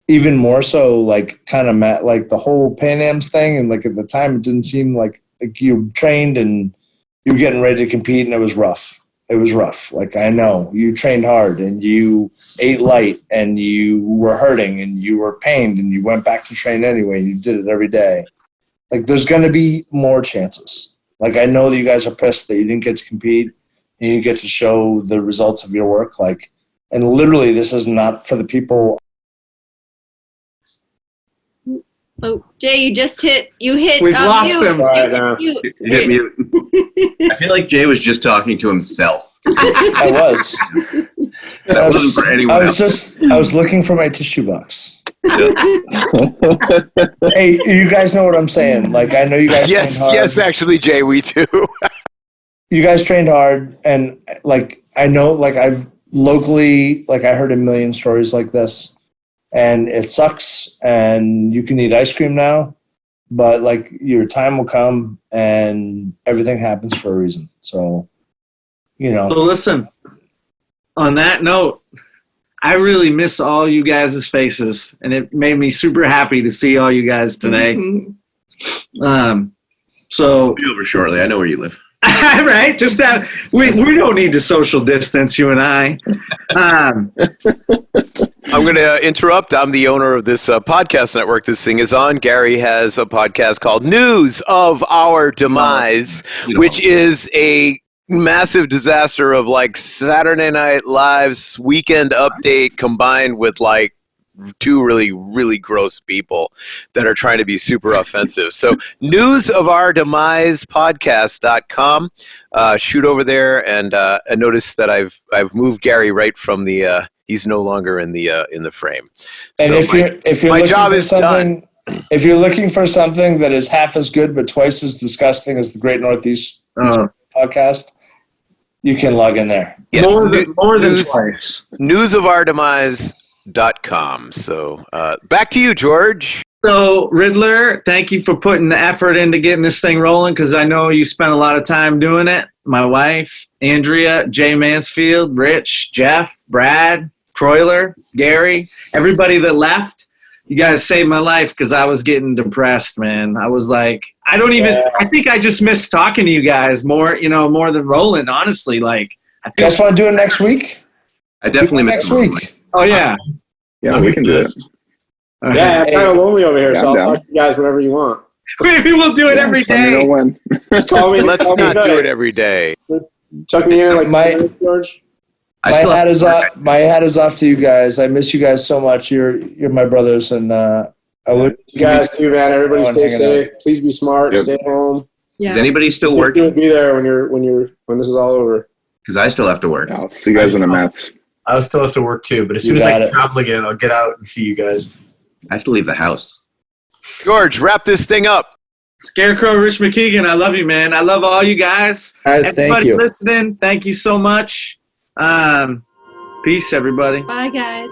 even more so like kind of like the whole Pan Am's thing. And like at the time, it didn't seem like you trained and you were getting ready to compete, and it was rough. Like I know you trained hard and you ate light and you were hurting and you were pained and you went back to train anyway and you did it every day. Like there's going to be more chances. Like I know that you guys are pissed that you didn't get to compete and you get to show the results of your work. Like, and literally this is not for the people. Oh, Jay, you hit. We've lost mute. him. You Hit mute. I feel like Jay was just talking to himself. I was. That wasn't for anyone else. I was looking for my tissue box. Yeah. Hey, you guys know what I'm saying. Like, I know you guys trained hard. Yes, actually, Jay, we do. You guys trained hard, and, like, I know, like, I've locally, like, I heard a million stories like this, and it sucks, and you can eat ice cream now, but, like, your time will come, and everything happens for a reason. So, you know. So listen, on that note, I really miss all you guys' faces, and it made me super happy to see all you guys today. Mm-hmm. So We'll be over shortly. I know where you live. right, just that we don't need to social distance, you and I. I'm going to interrupt. I'm the owner of this podcast network this thing is on. Gary has a podcast called News of Our Demise, which is a massive disaster of like Saturday Night Live's Weekend Update combined with like two really, really gross people that are trying to be super offensive. So newsofourdemisepodcast.com. Shoot over there and notice that I've moved Gary right from the he's no longer in the frame. And so if you're my looking job for is something, done. If you're looking for something that is half as good but twice as disgusting as the Great Northeast podcast, you can log in there. Yes, more than twice. newsofourdemise.com. So back to you, George. So, Riddler, thank you for putting the effort into getting this thing rolling, because I know you spent a lot of time doing it. My wife, Andrea, Jay Mansfield, Rich, Jeff, Brad, Kroyler, Gary, everybody that left. You guys saved my life because I was getting depressed, man. I was like, I think I just missed talking to you guys more than Roland, honestly. Like, You guys want to do it next week? I definitely missed next week. Oh, yeah. Yeah, we can do it. Yeah, I'm kind of lonely over here, so I'll down. talk to you guys whenever you want. Maybe we'll do it every Let me know day. when. Just call me. Let's call me not good. do it every day. Tuck me in like My- George. My hat is off. My hat is off to you guys. I miss you guys so much. You're my brothers, and I would. You guys too, man. Everybody stay hanging safe. Please be smart. Yep. Stay home. Yeah. Is anybody still Be working? with me there when this is all over. Because I still have to work. I'll see you guys in the mats. I still have to work too, but as You soon as I got can it. travel again, I'll get out and see you guys. I have to leave the house. George, wrap this thing up. Scarecrow, Rich McKeegan, I love you, man. I love all you guys. Guys, thank Everybody you. listening, thank you so much. Peace, everybody. Bye, guys.